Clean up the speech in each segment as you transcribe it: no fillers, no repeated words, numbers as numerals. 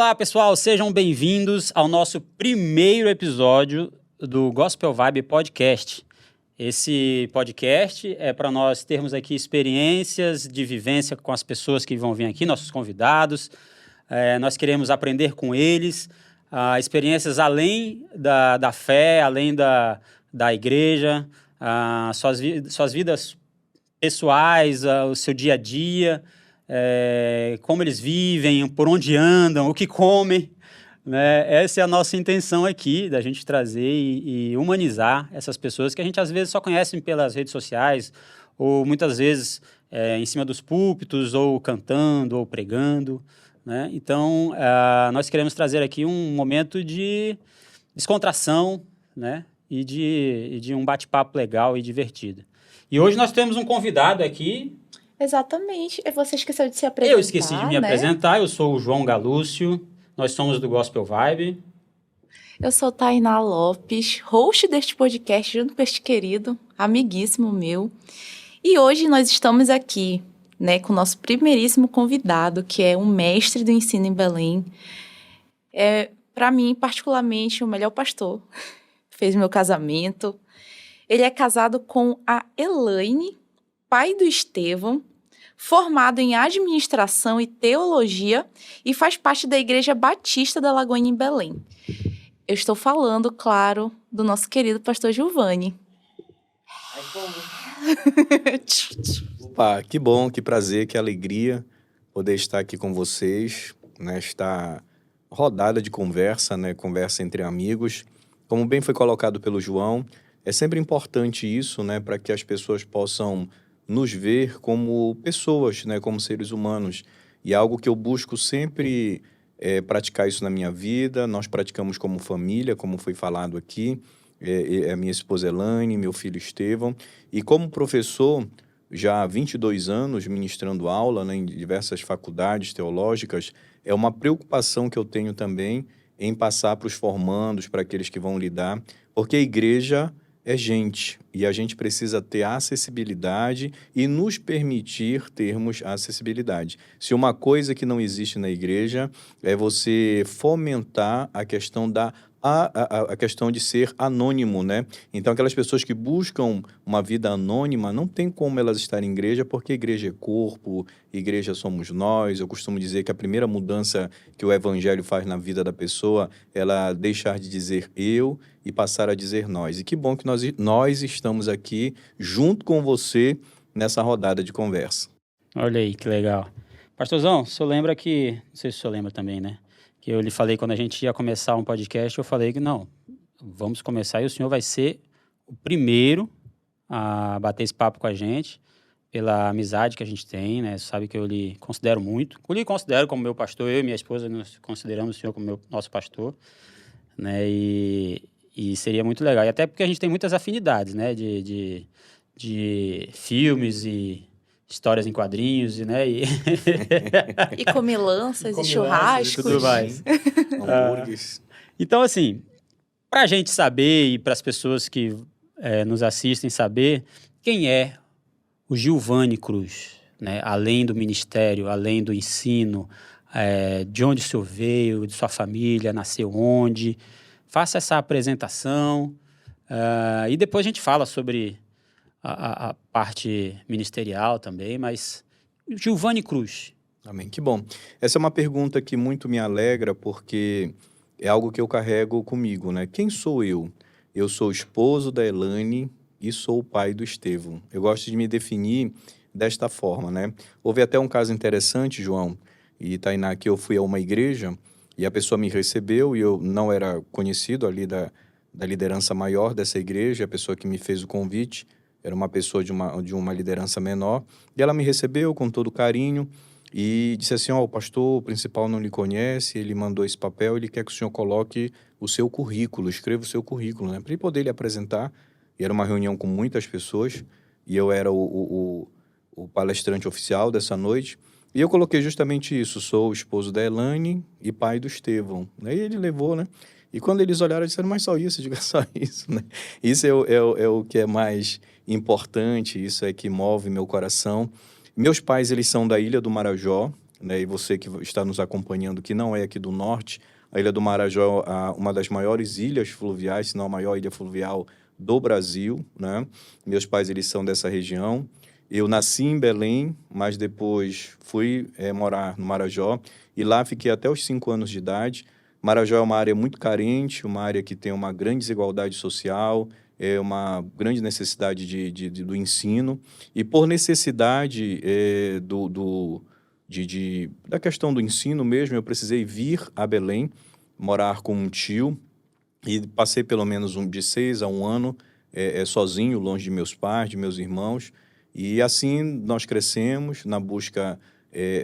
Olá, pessoal, sejam bem-vindos ao nosso primeiro episódio do Gospel Vibe Podcast. Esse podcast é para nós termos aqui experiências de vivência com as pessoas que vão vir aqui, nossos convidados. Nós queremos aprender com eles, experiências além da fé, além da igreja, suas vidas pessoais, o seu dia a dia, como eles vivem, por onde andam, o que comem, né? Essa é a nossa intenção aqui, da gente trazer e humanizar essas pessoas que a gente às vezes só conhece pelas redes sociais, ou muitas vezes em cima dos púlpitos, ou cantando, ou pregando, né? Então, nós queremos trazer aqui um momento de descontração, né? E de um bate-papo legal e divertido. E hoje nós temos um convidado aqui. Exatamente. E você esqueceu de se apresentar, Eu esqueci de me apresentar. Eu sou o João Galúcio. Nós somos do Gospel Vibe. Eu sou Tainá Lopes, host deste podcast junto com este querido, amiguíssimo meu. E hoje nós estamos aqui, né, com o nosso primeiríssimo convidado, que é um mestre do ensino em Belém. Para mim, particularmente, o melhor pastor. Fez meu casamento. Ele é casado com a Elaine, pai do Estevão, formado em administração e teologia e faz parte da Igreja Batista da Lagoinha em Belém. Eu estou falando, claro, do nosso querido pastor Giovanni. Opa, que bom, que prazer, que alegria poder estar aqui com vocês nesta rodada de conversa, né? Conversa entre amigos. Como bem foi colocado pelo João, é sempre importante isso, né? Para que as pessoas possam nos ver como pessoas, né, como seres humanos. E é algo que eu busco sempre praticar isso na minha vida. Nós praticamos como família, como foi falado aqui. A minha esposa Elaine, meu filho Estevão. E como professor, já há 22 anos ministrando aula, né, em diversas faculdades teológicas, é uma preocupação que eu tenho também em passar para os formandos, para aqueles que vão lidar, porque a igreja é gente, e a gente precisa ter acessibilidade e nos permitir termos acessibilidade. Se uma coisa que não existe na igreja é você fomentar a questão a questão de ser anônimo, né? Então, aquelas pessoas que buscam uma vida anônima, não tem como elas estarem em igreja, porque igreja é corpo, igreja somos nós. Eu costumo dizer que a primeira mudança que o evangelho faz na vida da pessoa, ela deixar de dizer eu e passar a dizer nós. E que bom que nós estamos aqui junto com você nessa rodada de conversa. Olha aí, que legal. Pastorzão, o senhor lembra que... Não sei se o senhor lembra também, né? Que eu lhe falei quando a gente ia começar um podcast, eu falei que não, vamos começar e o senhor vai ser o primeiro a bater esse papo com a gente, pela amizade que a gente tem, né? Você sabe que eu lhe considero muito. Eu lhe considero como meu pastor, eu e minha esposa nós consideramos o senhor como nosso pastor, né? E seria muito legal. E até porque a gente tem muitas afinidades, né? De filmes e histórias em quadrinhos, né? E comilanças, e churrascos. E tudo mais. Hambúrgueres. Então, assim, para a gente saber e para as pessoas que nos assistem saber quem é o Giovanni Cruz, né? Além do ministério, além do ensino, de onde o senhor veio, de sua família, nasceu onde. Faça essa apresentação e depois a gente fala sobre a parte ministerial também, mas Giovanni Cruz. Amém, que bom. Essa é uma pergunta que muito me alegra, porque é algo que eu carrego comigo, né? Quem sou eu? Eu sou esposo da Elaine e sou o pai do Estevão. Eu gosto de me definir desta forma, né? Houve até um caso interessante, João e Tainá, que eu fui a uma igreja e a pessoa me recebeu e eu não era conhecido ali da liderança maior dessa igreja, a pessoa que me fez o convite era uma pessoa de uma liderança menor, e ela me recebeu com todo carinho e disse assim, o pastor principal não lhe conhece, ele mandou esse papel, ele quer que o senhor coloque o seu currículo, escreva o seu currículo, né, para ele poder lhe apresentar. E era uma reunião com muitas pessoas, e eu era o palestrante oficial dessa noite, e eu coloquei justamente isso, sou o esposo da Elaine e pai do Estevão. Aí ele levou, né? E quando eles olharam, disseram, mas só isso, diga só isso, né? Isso é o que é mais importante, isso é que move meu coração. Meus pais, eles são da Ilha do Marajó, né? E você que está nos acompanhando, que não é aqui do norte, a Ilha do Marajó é uma das maiores ilhas fluviais, se não a maior ilha fluvial do Brasil, né? Meus pais, eles são dessa região. Eu nasci em Belém, mas depois fui morar no Marajó e lá fiquei até os 5 anos de idade. Marajó é uma área muito carente, uma área que tem uma grande desigualdade social, é uma grande necessidade do ensino. E por necessidade da questão do ensino mesmo, eu precisei vir a Belém, morar com um tio, e passei pelo menos de 6 a 1 ano sozinho, longe de meus pais, de meus irmãos. E assim nós crescemos na busca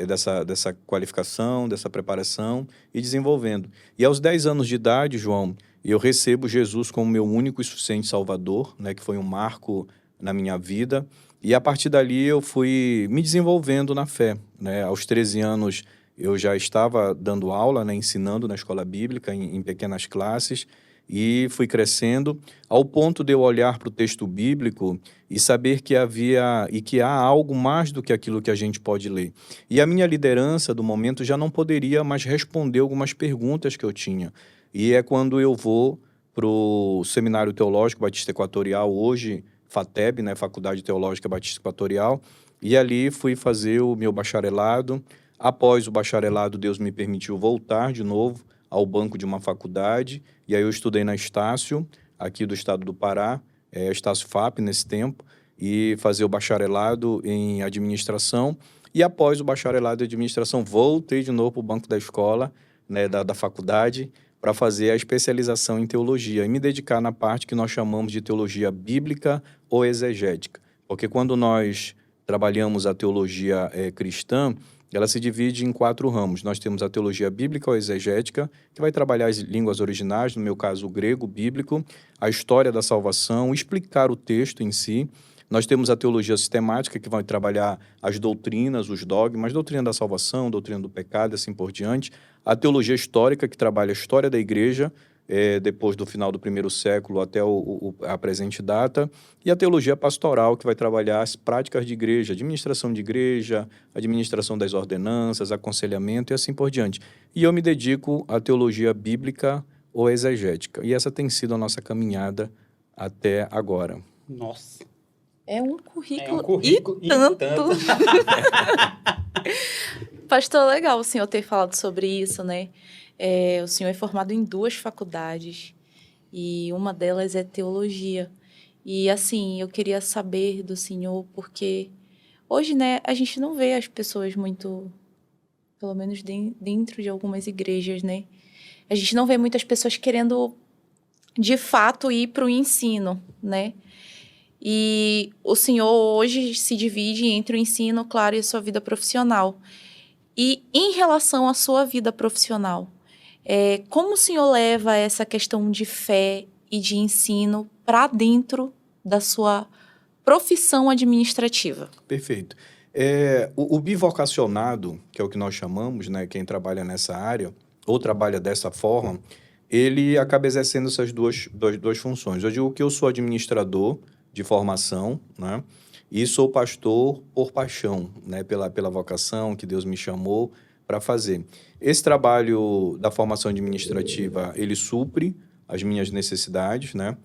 dessa qualificação, dessa preparação e desenvolvendo. E aos 10 anos de idade, João, eu recebo Jesus como meu único e suficiente Salvador, né, que foi um marco na minha vida. E a partir dali eu fui me desenvolvendo na fé, né? Aos 13 anos eu já estava dando aula, né, ensinando na escola bíblica em pequenas classes e fui crescendo ao ponto de eu olhar para o texto bíblico e saber que havia e que há algo mais do que aquilo que a gente pode ler. E a minha liderança do momento já não poderia mais responder algumas perguntas que eu tinha. E é quando eu vou para o Seminário Teológico Batista Equatorial, hoje FATEB, né, Faculdade Teológica Batista Equatorial, e ali fui fazer o meu bacharelado. Após o bacharelado, Deus me permitiu voltar de novo ao banco de uma faculdade, e aí eu estudei na Estácio, aqui do estado do Pará, Estácio FAP nesse tempo, e fazer o bacharelado em administração, e após o bacharelado em administração, voltei de novo para o banco da escola, né, da faculdade, para fazer a especialização em teologia, e me dedicar na parte que nós chamamos de teologia bíblica ou exegética, porque quando nós trabalhamos a teologia cristã, ela se divide em 4 ramos. Nós temos a teologia bíblica ou exegética, que vai trabalhar as línguas originais, no meu caso o grego bíblico, a história da salvação, explicar o texto em si. Nós temos a teologia sistemática, que vai trabalhar as doutrinas, os dogmas, doutrina da salvação, doutrina do pecado e assim por diante. A teologia histórica, que trabalha a história da igreja, depois do final do 1º século até a presente data, e a teologia pastoral, que vai trabalhar as práticas de igreja, administração de igreja, administração das ordenanças, aconselhamento e assim por diante. E eu me dedico à teologia bíblica ou exegética, e essa tem sido a nossa caminhada até agora. Nossa. É um currículo e tanto. Pastor, legal o senhor ter falado sobre isso, né? O senhor é formado em 2 faculdades e uma delas é teologia. E, assim, eu queria saber do senhor, porque hoje, né, a gente não vê as pessoas muito, pelo menos dentro de algumas igrejas, né? A gente não vê muitas pessoas querendo, de fato, ir para o ensino, né? E o senhor hoje se divide entre o ensino, claro, e a sua vida profissional. E em relação à sua vida profissional, como o senhor leva essa questão de fé e de ensino para dentro da sua profissão administrativa? Perfeito. O bivocacionado, que é o que nós chamamos, né, quem trabalha nessa área, ou trabalha dessa forma, ele acaba exercendo essas duas funções. Eu digo que eu sou administrador de formação, né, e sou pastor por paixão, né, pela vocação que Deus me chamou para fazer. Esse trabalho da formação administrativa, ele supre as minhas necessidades, né,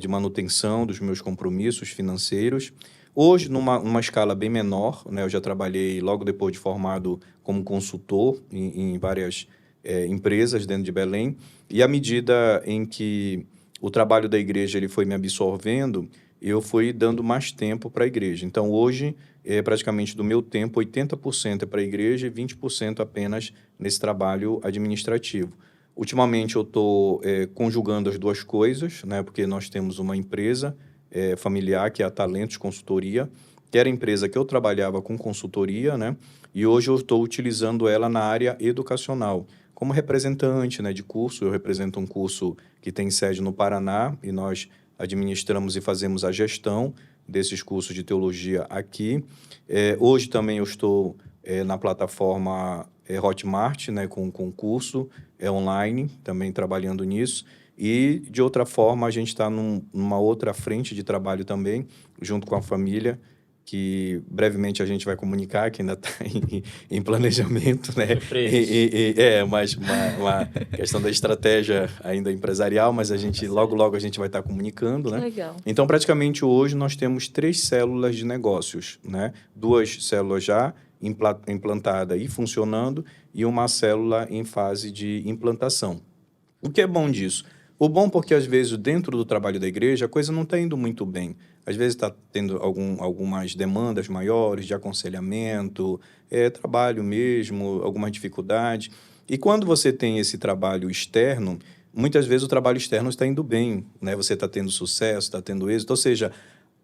de manutenção dos meus compromissos financeiros. Hoje, numa escala bem menor, né, eu já trabalhei logo depois de formado como consultor em várias empresas dentro de Belém, e à medida em que o trabalho da igreja ele foi me absorvendo, eu fui dando mais tempo para a igreja. Então, hoje, praticamente do meu tempo, 80% é para a igreja e 20% apenas nesse trabalho administrativo. Ultimamente, eu estou conjugando as duas coisas, né, porque nós temos uma empresa familiar, que é a Talentos Consultoria, que era a empresa que eu trabalhava com consultoria, né, e hoje eu estou utilizando ela na área educacional. Como representante, né, de curso, eu represento um curso que tem sede no Paraná, e nós administramos e fazemos a gestão desses cursos de teologia aqui. Hoje também eu estou na plataforma Hotmart, né, com curso online, também trabalhando nisso. E, de outra forma, a gente está numa outra frente de trabalho também, junto com a família, que brevemente a gente vai comunicar, que ainda está em planejamento, né? Mas uma questão da estratégia ainda empresarial, mas a gente logo a gente vai estar comunicando, né? Legal. Então, praticamente hoje nós temos 3 células de negócios, né? 2 células já implantada e funcionando e uma célula em fase de implantação. O que é bom disso? O bom porque, às vezes, dentro do trabalho da igreja, a coisa não está indo muito bem. Às vezes está tendo algumas demandas maiores de aconselhamento, trabalho mesmo, alguma dificuldade. E quando você tem esse trabalho externo, muitas vezes o trabalho externo está indo bem, né? Você está tendo sucesso, está tendo êxito. Ou seja,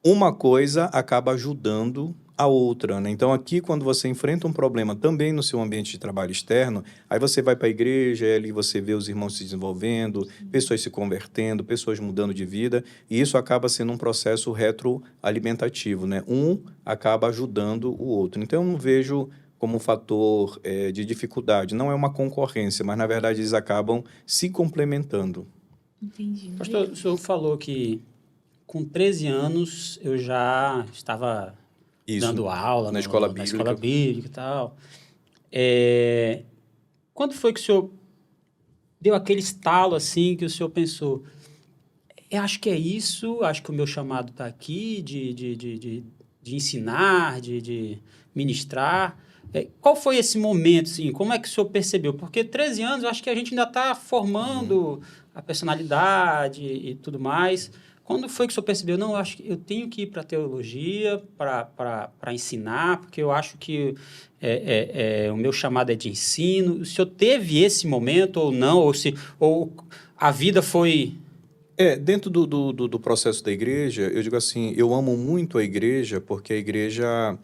uma coisa acaba ajudando a outra, né? Então, aqui, quando você enfrenta um problema também no seu ambiente de trabalho externo, aí você vai para a igreja, ali você vê os irmãos se desenvolvendo, pessoas se convertendo, pessoas mudando de vida, e isso acaba sendo um processo retroalimentativo, né? Um acaba ajudando o outro. Então, eu não vejo como um fator de dificuldade. Não é uma concorrência, mas, na verdade, eles acabam se complementando. Entendi. Pastor, o senhor falou que com 13 anos eu já estava dando aula na escola bíblica e tal. Quando foi que o senhor deu aquele estalo assim que o senhor pensou, eu acho que é isso, acho que o meu chamado está aqui de ensinar, de ministrar. Qual foi esse momento, assim? Como é que o senhor percebeu? Porque 13 anos, eu acho que a gente ainda está formando a personalidade e tudo mais. Quando foi que o senhor percebeu? Não, eu acho que eu tenho que ir para a teologia para ensinar, porque eu acho que o meu chamado é de ensino. O senhor teve esse momento ou não? Ou a vida foi... Dentro do processo da igreja, eu digo assim, eu amo muito a igreja, porque a igreja,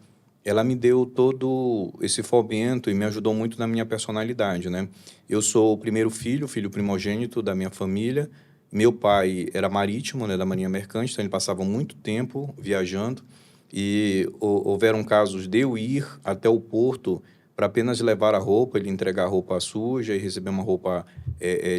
ela me deu todo esse fomento e me ajudou muito na minha personalidade, né? Eu sou o primeiro filho primogênito da minha família. Meu pai era marítimo, né, da Marinha Mercante, então ele passava muito tempo viajando e houveram casos de eu ir até o porto para apenas levar a roupa, ele entregar a roupa suja e receber uma roupa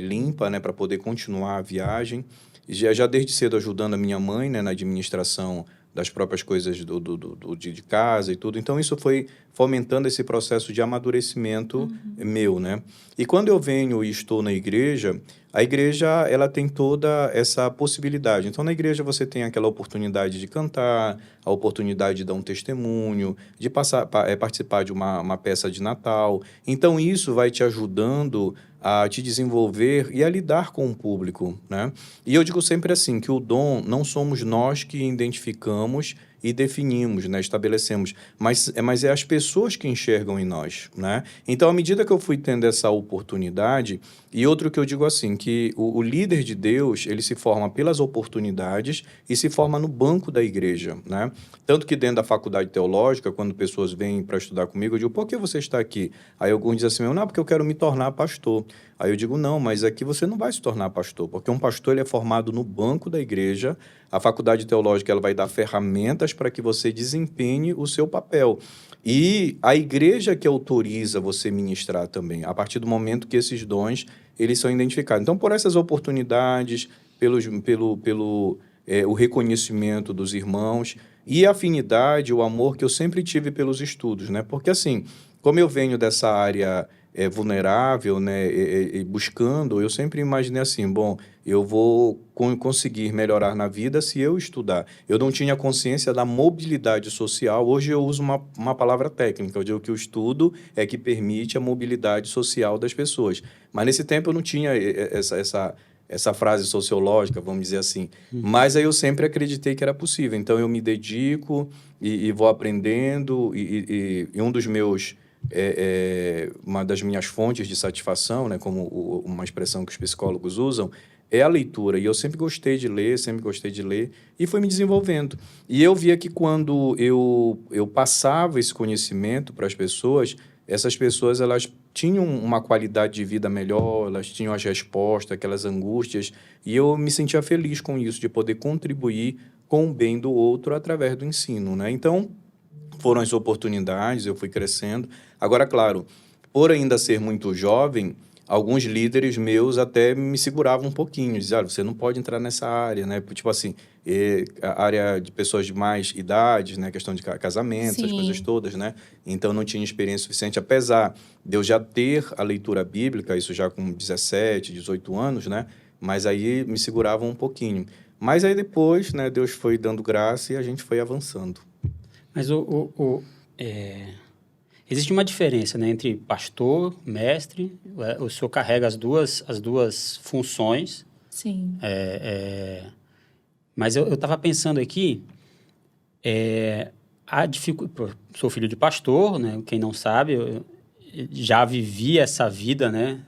limpa, né, para poder continuar a viagem. Já desde cedo ajudando a minha mãe, né, na administração das próprias coisas de casa e tudo. Então, isso foi fomentando esse processo de amadurecimento meu, né? E quando eu venho e estou na igreja, a igreja, ela tem toda essa possibilidade. Então, na igreja você tem aquela oportunidade de cantar, a oportunidade de dar um testemunho, de participar de uma peça de Natal. Então, isso vai te ajudando a te desenvolver e a lidar com o público, né? E eu digo sempre assim, que o dom não somos nós que identificamos e definimos, né, estabelecemos, mas é as pessoas que enxergam em nós, né? Então, à medida que eu fui tendo essa oportunidade, e outro que eu digo assim, que o líder de Deus, ele se forma pelas oportunidades e se forma no banco da igreja, né? Tanto que dentro da faculdade teológica, quando pessoas vêm para estudar comigo, eu digo, por que você está aqui? Aí alguns dizem assim, não, porque eu quero me tornar pastor. Aí eu digo, não, mas aqui você não vai se tornar pastor, porque um pastor ele é formado no banco da igreja, a faculdade teológica ela vai dar ferramentas para que você desempenhe o seu papel. E a igreja que autoriza você ministrar também, a partir do momento que esses dons eles são identificados. Então, por essas oportunidades, o reconhecimento dos irmãos e a afinidade, o amor que eu sempre tive pelos estudos, né? Porque, assim, como eu venho dessa área vulnerável, né, buscando, eu sempre imaginei assim, bom, eu vou conseguir melhorar na vida se eu estudar. Eu não tinha consciência da mobilidade social. Hoje eu uso uma palavra técnica, eu digo que o estudo é que permite a mobilidade social das pessoas. Mas nesse tempo eu não tinha essa frase sociológica, vamos dizer assim. Mas aí eu sempre acreditei que era possível. Então eu me dedico e vou aprendendo e um dos meus... uma das minhas fontes de satisfação, né, como uma expressão que os psicólogos usam, é a leitura. E eu sempre gostei de ler, e fui me desenvolvendo. E eu via que quando eu passava esse conhecimento para as pessoas, essas pessoas elas tinham uma qualidade de vida melhor, elas tinham as respostas, aquelas angústias, e eu me sentia feliz com isso, de poder contribuir com o bem do outro através do ensino, né? Então, foram as oportunidades, eu fui crescendo. Agora, claro, por ainda ser muito jovem, alguns líderes meus até me seguravam um pouquinho, diziam, olha, você não pode entrar nessa área, né? Tipo assim, a área de pessoas de mais idade, né? Questão de casamento, essas Sim. coisas todas, né? Então, não tinha experiência suficiente, apesar de eu já ter a leitura bíblica, isso já com 17, 18 anos, né? Mas aí me seguravam um pouquinho. Mas aí depois, né? Deus foi dando graça e a gente foi avançando. Mas existe uma diferença, né, entre pastor, mestre. O senhor carrega as duas funções. Sim. Mas eu estava pensando aqui, sou filho de pastor, né? Quem não sabe, eu já vivi essa vida, né?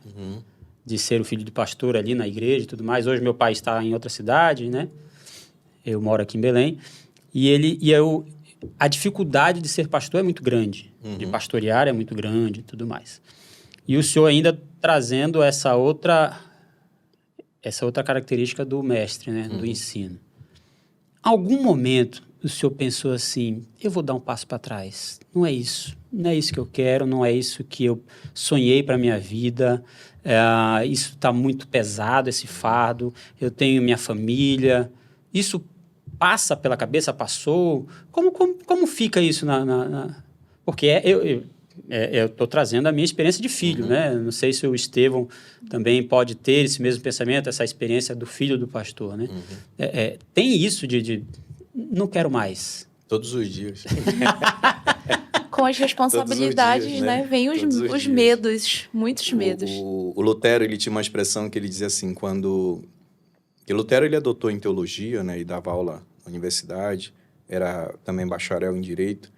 De ser o filho de pastor ali na igreja e tudo mais. Hoje meu pai está em outra cidade, né? Eu moro aqui em Belém. A dificuldade de ser pastor é muito grande, de pastorear é muito grande e tudo mais. E o senhor ainda trazendo essa outra característica do mestre, né? Do ensino. Algum momento o senhor pensou assim, eu vou dar um passo para trás, não é isso que eu quero, não é isso que eu sonhei para a minha vida, isso está muito pesado, esse fardo, eu tenho minha família, isso passa pela cabeça, passou, como fica isso porque eu estou trazendo a minha experiência de filho, né? Não sei se o Estevão também pode ter esse mesmo pensamento, essa experiência do filho do pastor, né? Tem isso de não quero mais. Todos os dias. Com as responsabilidades, dias, né? Vem os dias. medos, muitos medos. O Lutero, ele tinha uma expressão que ele dizia assim, que Lutero, ele adotou em teologia, né? E dava aula na universidade, era também bacharel em direito.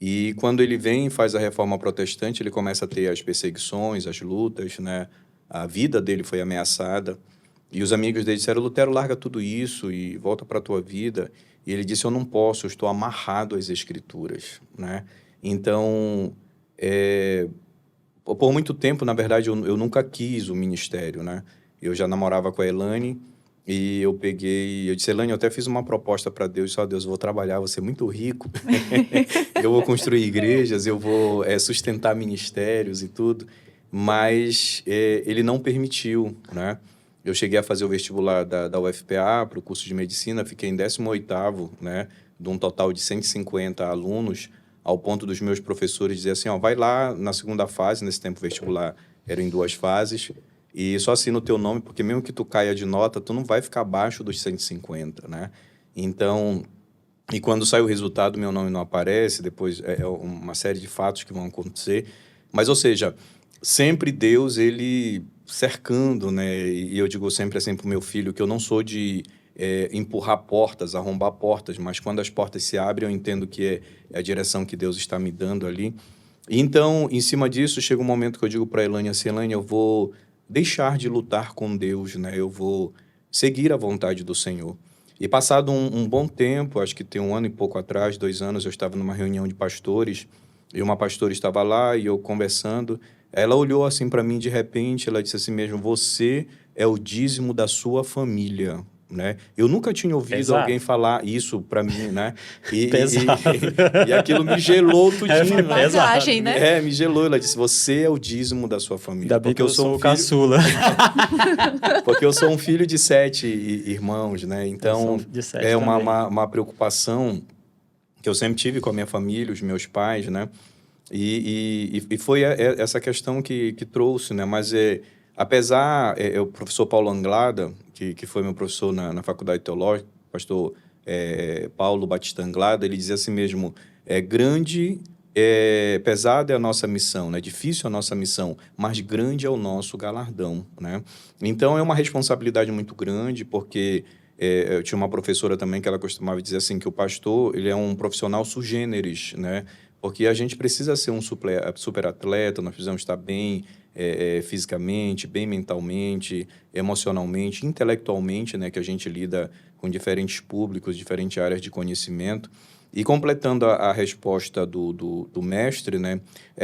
E quando ele vem e faz a reforma protestante, ele começa a ter as perseguições, as lutas, né? A vida dele foi ameaçada. E os amigos dele disseram, Lutero, larga tudo isso e volta para a tua vida. E ele disse, eu não posso, eu estou amarrado às Escrituras, né? Então, por muito tempo, na verdade, eu nunca quis o ministério, né? Eu já namorava com a Elane e eu disse, Elane, eu até fiz uma proposta para Deus, só Deus, eu vou trabalhar, vou ser muito rico, eu vou construir igrejas, eu vou sustentar ministérios e tudo, mas ele não permitiu, né? Eu cheguei a fazer o vestibular da UFPA para o curso de medicina, fiquei em 18º, né? De um total de 150 alunos, ao ponto dos meus professores dizer assim, vai lá na segunda fase, nesse tempo vestibular era em 2 fases, e só assina o teu nome, porque mesmo que tu caia de nota, tu não vai ficar abaixo dos 150, né? Então, e quando sai o resultado, meu nome não aparece, depois uma série de fatos que vão acontecer. Mas, ou seja, sempre Deus, ele cercando, né? E eu digo sempre assim para o meu filho, que eu não sou de empurrar portas, arrombar portas, mas quando as portas se abrem, eu entendo que é a direção que Deus está me dando ali. Então, em cima disso, chega um momento que eu digo para a Elane assim, Elane, eu vou deixar de lutar com Deus, né? Eu vou seguir a vontade do Senhor. E passado um bom tempo, acho que tem 1 ano e pouco atrás, 2 anos, eu estava numa reunião de pastores, e uma pastora estava lá, e eu conversando, ela olhou assim para mim de repente, ela disse assim mesmo, você é o dízimo da sua família, né? Eu nunca tinha ouvido alguém falar isso para mim, né? E aquilo me gelou tudinho. Bagagem, né? Me gelou. Ela disse, você é o dízimo da sua família. Ainda bem que eu sou o caçula. Porque eu sou um filho de 7 irmãos, né? Então, é uma preocupação que eu sempre tive com a minha família, os meus pais, né? E foi essa questão que trouxe, né? Mas apesar, o professor Paulo Anglada, que foi meu professor na Faculdade Teológica, pastor Paulo Batista Anglada, ele dizia assim mesmo, grande, pesada é a nossa missão, né? Difícil a nossa missão, mas grande é o nosso galardão, né? Então, é uma responsabilidade muito grande, porque eu tinha uma professora também que ela costumava dizer assim, que o pastor, ele é um profissional sui generis, né? Porque a gente precisa ser um super atleta, nós precisamos estar bem fisicamente, bem mentalmente, emocionalmente, intelectualmente, né? Que a gente lida com diferentes públicos, diferentes áreas de conhecimento. E completando a resposta do mestre, né?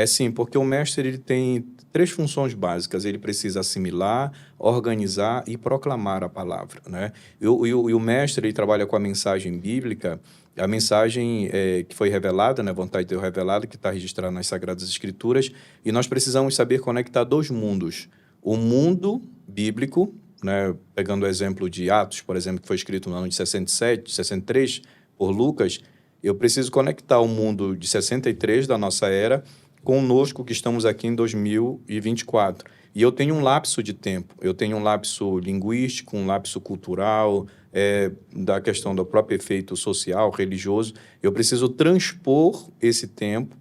Sim, porque o mestre ele tem 3 funções básicas. Ele precisa assimilar, organizar e proclamar a palavra, né? E o mestre ele trabalha com a mensagem bíblica, a mensagem que foi revelada, né? A vontade de Deus revelada, que está registrada nas Sagradas Escrituras, e nós precisamos saber conectar 2 mundos. o mundo bíblico, né, pegando o exemplo de Atos, por exemplo, que foi escrito no ano de 63, por Lucas, eu preciso conectar o mundo de 63 da nossa era conosco que estamos aqui em 2024. E eu tenho um lapso de tempo, eu tenho um lapso linguístico, um lapso cultural, da questão do próprio efeito social, religioso. Eu preciso transpor esse tempo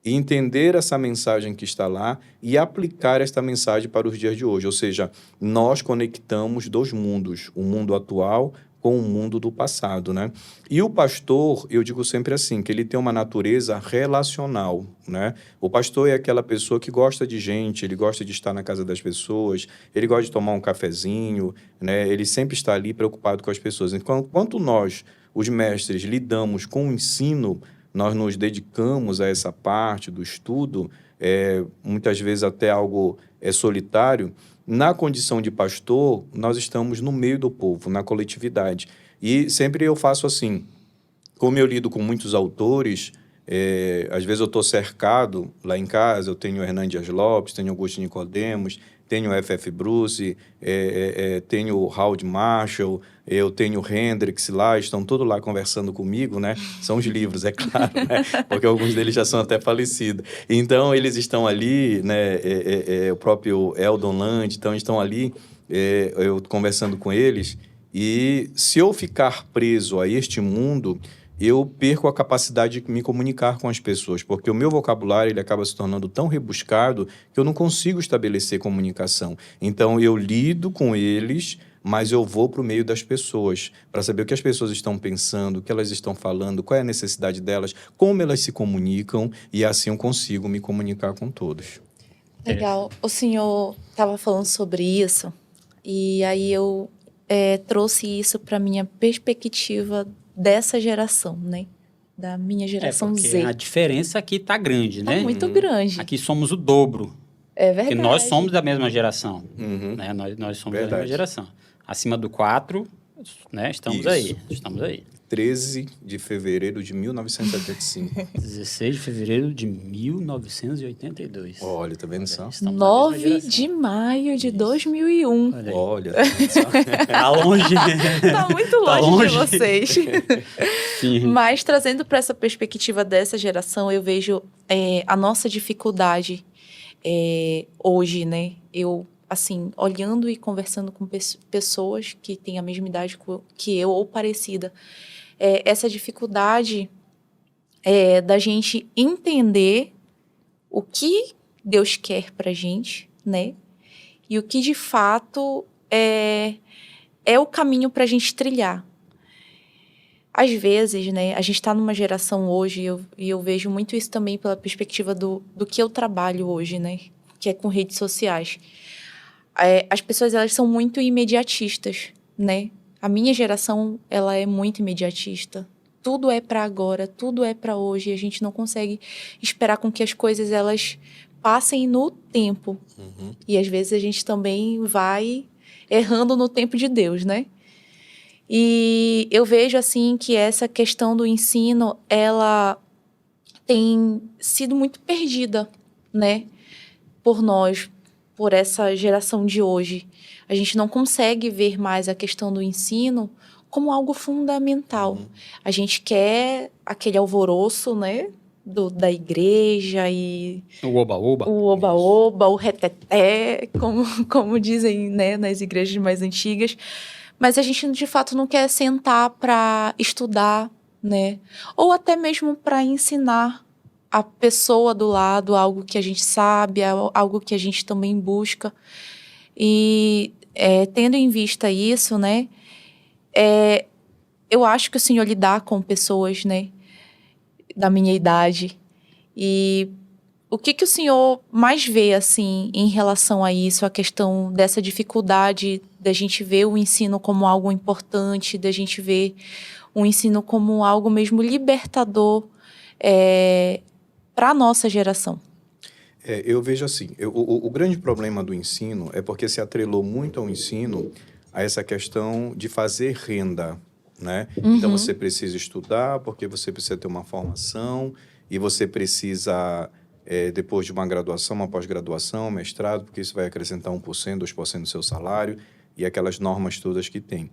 e entender essa mensagem que está lá e aplicar esta mensagem para os dias de hoje. Ou seja, nós conectamos dois mundos, o mundo atual com o mundo do passado, né? E o pastor, eu digo sempre assim, que ele tem uma natureza relacional, né? O pastor é aquela pessoa que gosta de gente, ele gosta de estar na casa das pessoas, ele gosta de tomar um cafezinho, né? Ele sempre está ali preocupado com as pessoas. Então, enquanto nós, os mestres, lidamos com o ensino, nós nos dedicamos a essa parte do estudo, muitas vezes até algo solitário. Na condição de pastor, nós estamos no meio do povo, na coletividade. E sempre eu faço assim, como eu lido com muitos autores, às vezes eu estou cercado lá em casa, eu tenho Hernán Dias Lopes, tenho Augusto Nicodemos, tenho F.F. Bruce, tenho Howard Marshall, eu tenho Hendrix lá, estão todos lá conversando comigo, né? São os livros, é claro, né? Porque alguns deles já são até falecidos. Então, eles estão ali, né? O próprio Eldon Land, então estão ali, eu conversando com eles, e se eu ficar preso a este mundo, eu perco a capacidade de me comunicar com as pessoas, porque o meu vocabulário ele acaba se tornando tão rebuscado que eu não consigo estabelecer comunicação. Então, eu lido com eles, mas eu vou para o meio das pessoas, para saber o que as pessoas estão pensando, o que elas estão falando, qual é a necessidade delas, como elas se comunicam, e assim eu consigo me comunicar com todos. Legal. O senhor estava falando sobre isso, e aí eu trouxe isso para a minha perspectiva dessa geração, né? Da minha geração porque Z. a diferença aqui está grande, né? Tá muito grande. Aqui somos o dobro. É verdade. Porque nós somos da mesma geração. Uhum. Né? Nós somos Verdade. da mesma geração. Acima do 4, né? Estamos Isso. aí. Estamos aí. 13 de fevereiro de 1985. 16 de fevereiro de 1982. Olha, tá vendo só? Estamos na mesma 9 geração. de maio de 2001. Olha aí. Olha, tá vendo só? Tá longe. Tá muito longe, Tá longe. de vocês. Sim. Mas, trazendo para essa perspectiva dessa geração, eu vejo a nossa dificuldade hoje, né? Eu, assim, olhando e conversando com pessoas que têm a mesma idade que eu ou parecida, essa dificuldade da gente entender o que Deus quer pra gente, né? E o que, de fato, é o caminho pra gente trilhar. Às vezes, né, a gente está numa geração hoje, e eu vejo muito isso também pela perspectiva do que eu trabalho hoje, né? Que é com redes sociais. As pessoas, elas são muito imediatistas, né? A minha geração, ela é muito imediatista. Tudo é para agora, tudo é para hoje. E a gente não consegue esperar com que as coisas, elas passem no tempo. Uhum. E às vezes a gente também vai errando no tempo de Deus, né? E eu vejo, assim, que essa questão do ensino, ela tem sido muito perdida, né? Por nós, por essa geração de hoje. A gente não consegue ver mais a questão do ensino como algo fundamental. A gente quer aquele alvoroço, né? Da igreja e... O oba-oba. O oba-oba, o reteté, como dizem, né? Nas igrejas mais antigas. Mas a gente, de fato, não quer sentar para estudar, né? Ou até mesmo para ensinar a pessoa do lado algo que a gente sabe, algo que a gente também busca. E tendo em vista isso, né? Eu acho que o senhor lidar com pessoas, né? Da minha idade. E o que o senhor mais vê, assim, em relação a isso, a questão dessa dificuldade da gente ver o ensino como algo importante, da gente ver o ensino como algo mesmo libertador para a nossa geração? Eu vejo assim, o grande problema do ensino é porque se atrelou muito ao ensino a essa questão de fazer renda, né? Uhum. Então, você precisa estudar porque você precisa ter uma formação e você precisa depois de uma graduação, uma pós-graduação, mestrado, porque isso vai acrescentar 1%, 2% do seu salário e aquelas normas todas que tem.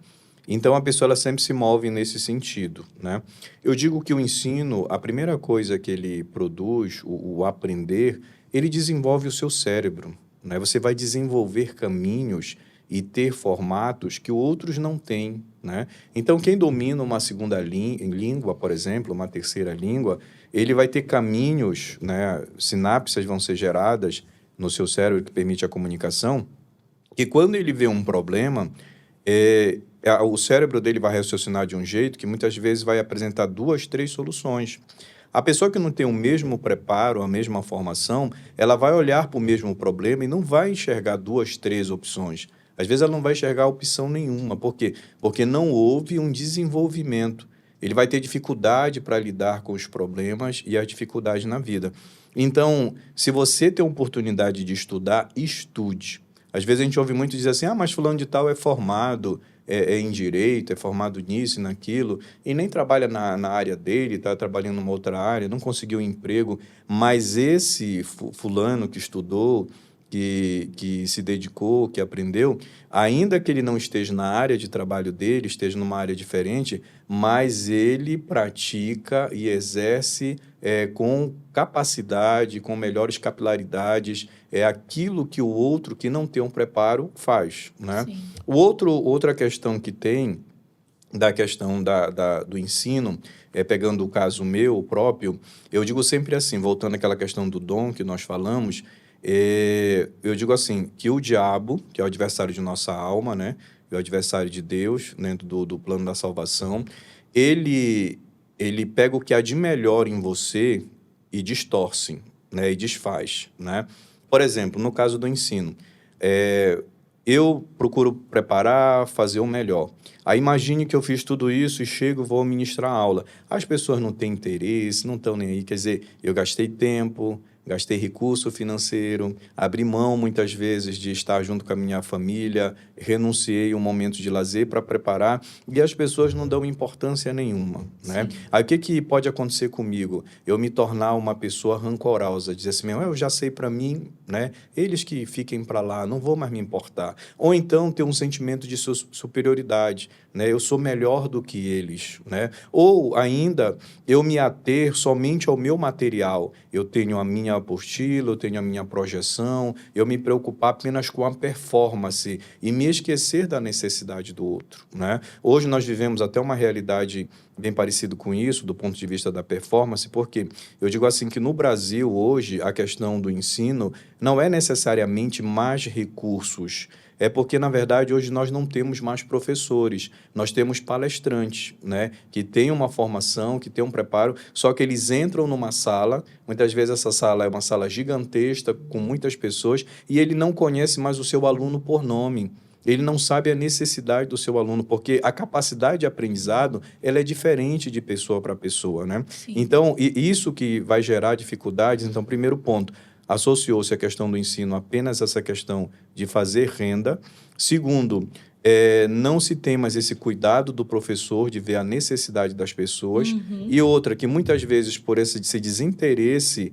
Então, a pessoa ela sempre se move nesse sentido, né? Eu digo que o ensino, a primeira coisa que ele produz, o aprender, ele desenvolve o seu cérebro, né? Você vai desenvolver caminhos e ter formatos que outros não têm, né? Então, quem domina uma segunda língua, por exemplo, uma terceira língua, ele vai ter caminhos, né? Sinapses vão ser geradas no seu cérebro que permite a comunicação, que quando ele vê um problema, o cérebro dele vai raciocinar de um jeito que muitas vezes vai apresentar 2, 3 soluções. A pessoa que não tem o mesmo preparo, a mesma formação, ela vai olhar para o mesmo problema e não vai enxergar 2, 3 opções. Às vezes ela não vai enxergar opção nenhuma. Por quê? Porque não houve um desenvolvimento. Ele vai ter dificuldade para lidar com os problemas e as dificuldades na vida. Então, se você tem a oportunidade de estudar, estude. Às vezes a gente ouve muito dizer assim, mas fulano de tal é formado em direito, é formado nisso e naquilo, e nem trabalha na área dele, está trabalhando numa outra área, não conseguiu um emprego, mas esse fulano que estudou, que se dedicou, que aprendeu, ainda que ele não esteja na área de trabalho dele, esteja numa área diferente, mas ele pratica e exerce com capacidade, com melhores capilaridades, aquilo que o outro que não tem um preparo faz, né? Sim. Outra questão que tem, da questão do ensino, pegando o caso meu próprio, eu digo sempre assim, voltando àquela questão do dom que nós falamos, eu digo assim, que o diabo, que é o adversário de nossa alma, né? É o adversário de Deus, dentro do plano da salvação, ele pega o que há de melhor em você e distorce, né? E desfaz, né? Por exemplo, no caso do ensino, eu procuro preparar, fazer o melhor. Aí imagine que eu fiz tudo isso e chego, vou ministrar aula. As pessoas não têm interesse, não estão nem aí. Quer dizer, eu gastei tempo, gastei recurso financeiro, abri mão muitas vezes de estar junto com a minha família, renunciei um momento de lazer para preparar e as pessoas não dão importância nenhuma, né? Aí o que pode acontecer comigo? Eu me tornar uma pessoa rancorosa, dizer assim, eu já sei para mim, né? Eles que fiquem para lá, não vou mais me importar. Ou então ter um sentimento de superioridade, né? Eu sou melhor do que eles, né? Ou ainda eu me ater somente ao meu material. Eu tenho a minha apostila, eu tenho a minha projeção, eu me preocupar apenas com a performance e me esquecer da necessidade do outro, né? Hoje nós vivemos até uma realidade bem parecida com isso, do ponto de vista da performance, porque eu digo assim que no Brasil hoje a questão do ensino não é necessariamente mais recursos, é porque, na verdade, hoje nós não temos mais professores, nós temos palestrantes, né? Que têm uma formação, que têm um preparo, só que eles entram numa sala, muitas vezes essa sala é uma sala gigantesca, com muitas pessoas, e ele não conhece mais o seu aluno por nome. Ele não sabe a necessidade do seu aluno, porque a capacidade de aprendizado ela é diferente de pessoa para pessoa, né? Sim. Então, isso que vai gerar dificuldades. Então, primeiro ponto, associou-se a questão do ensino apenas essa questão de fazer renda. Segundo, não se tem mais esse cuidado do professor de ver a necessidade das pessoas. Uhum. E outra, que muitas vezes, por esse desinteresse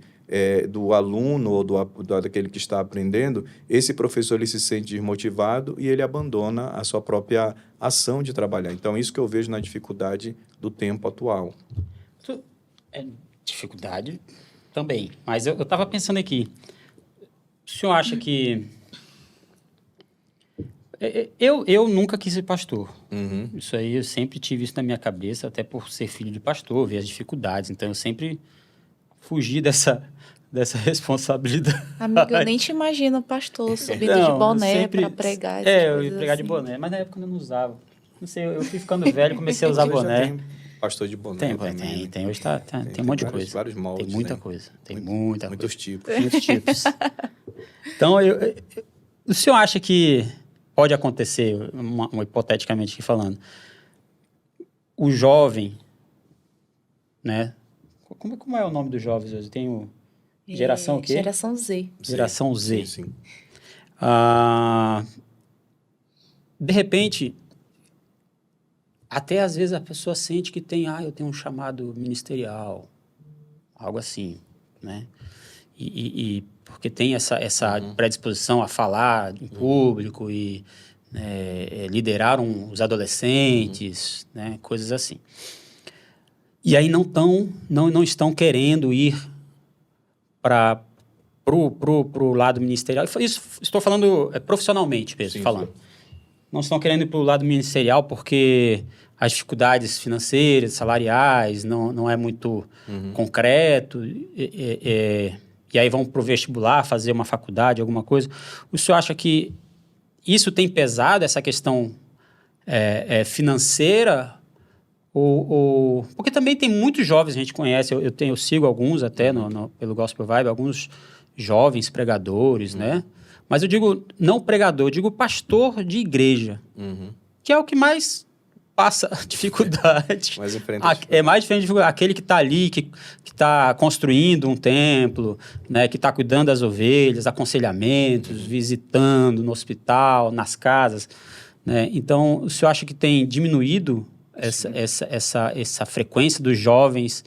do aluno ou daquele que está aprendendo, esse professor ele se sente desmotivado e ele abandona a sua própria ação de trabalhar. Então, isso que eu vejo na dificuldade do tempo atual. Dificuldade também. Mas eu estava pensando aqui. O senhor acha que... Eu nunca quis ser pastor. Uhum. Isso aí, eu sempre tive isso na minha cabeça, até por ser filho de pastor, ver as dificuldades. Então, eu sempre fugi dessa responsabilidade. Amigo, eu nem te imagino pastor subindo de boné para pregar. Eu ia pregar assim. de boné, mas na época eu não usava. Não sei, eu fui ficando velho, comecei a usar boné. Tem pastor de boné. Tem. Hoje tem um monte de coisa. Vários moldes. Tem muita coisa. Tem muita coisa. Muitos tipos. Muitos tipos. Então, o senhor acha que pode acontecer, hipoteticamente aqui falando, o jovem, né? Como é o nome dos jovens hoje? Tem o geração o quê? Geração Z. Geração Z. Sim. De repente, até às vezes a pessoa sente que eu tenho um chamado ministerial, algo assim, né? porque tem essa predisposição a falar em público e liderar os adolescentes, né, coisas assim. E aí não estão querendo ir para o lado ministerial. Isso estou falando profissionalmente mesmo, falando. Sim. Não estão querendo ir para o lado ministerial porque as dificuldades financeiras, salariais, não é muito concreto. E aí vão para o vestibular, fazer uma faculdade, alguma coisa. O senhor acha que isso tem pesado, essa questão financeira? Porque também tem muitos jovens, a gente conhece, eu sigo alguns até pelo Gospel Vibe, alguns jovens pregadores, né? Mas eu digo, não pregador, eu digo pastor de igreja, que é o que mais passa dificuldade. Mais é mais diferente de dificuldade. Aquele que está ali, que está construindo um templo, né? Que está cuidando das ovelhas, aconselhamentos, visitando no hospital, nas casas, né? Então, o senhor acha que tem diminuído essa frequência dos jovens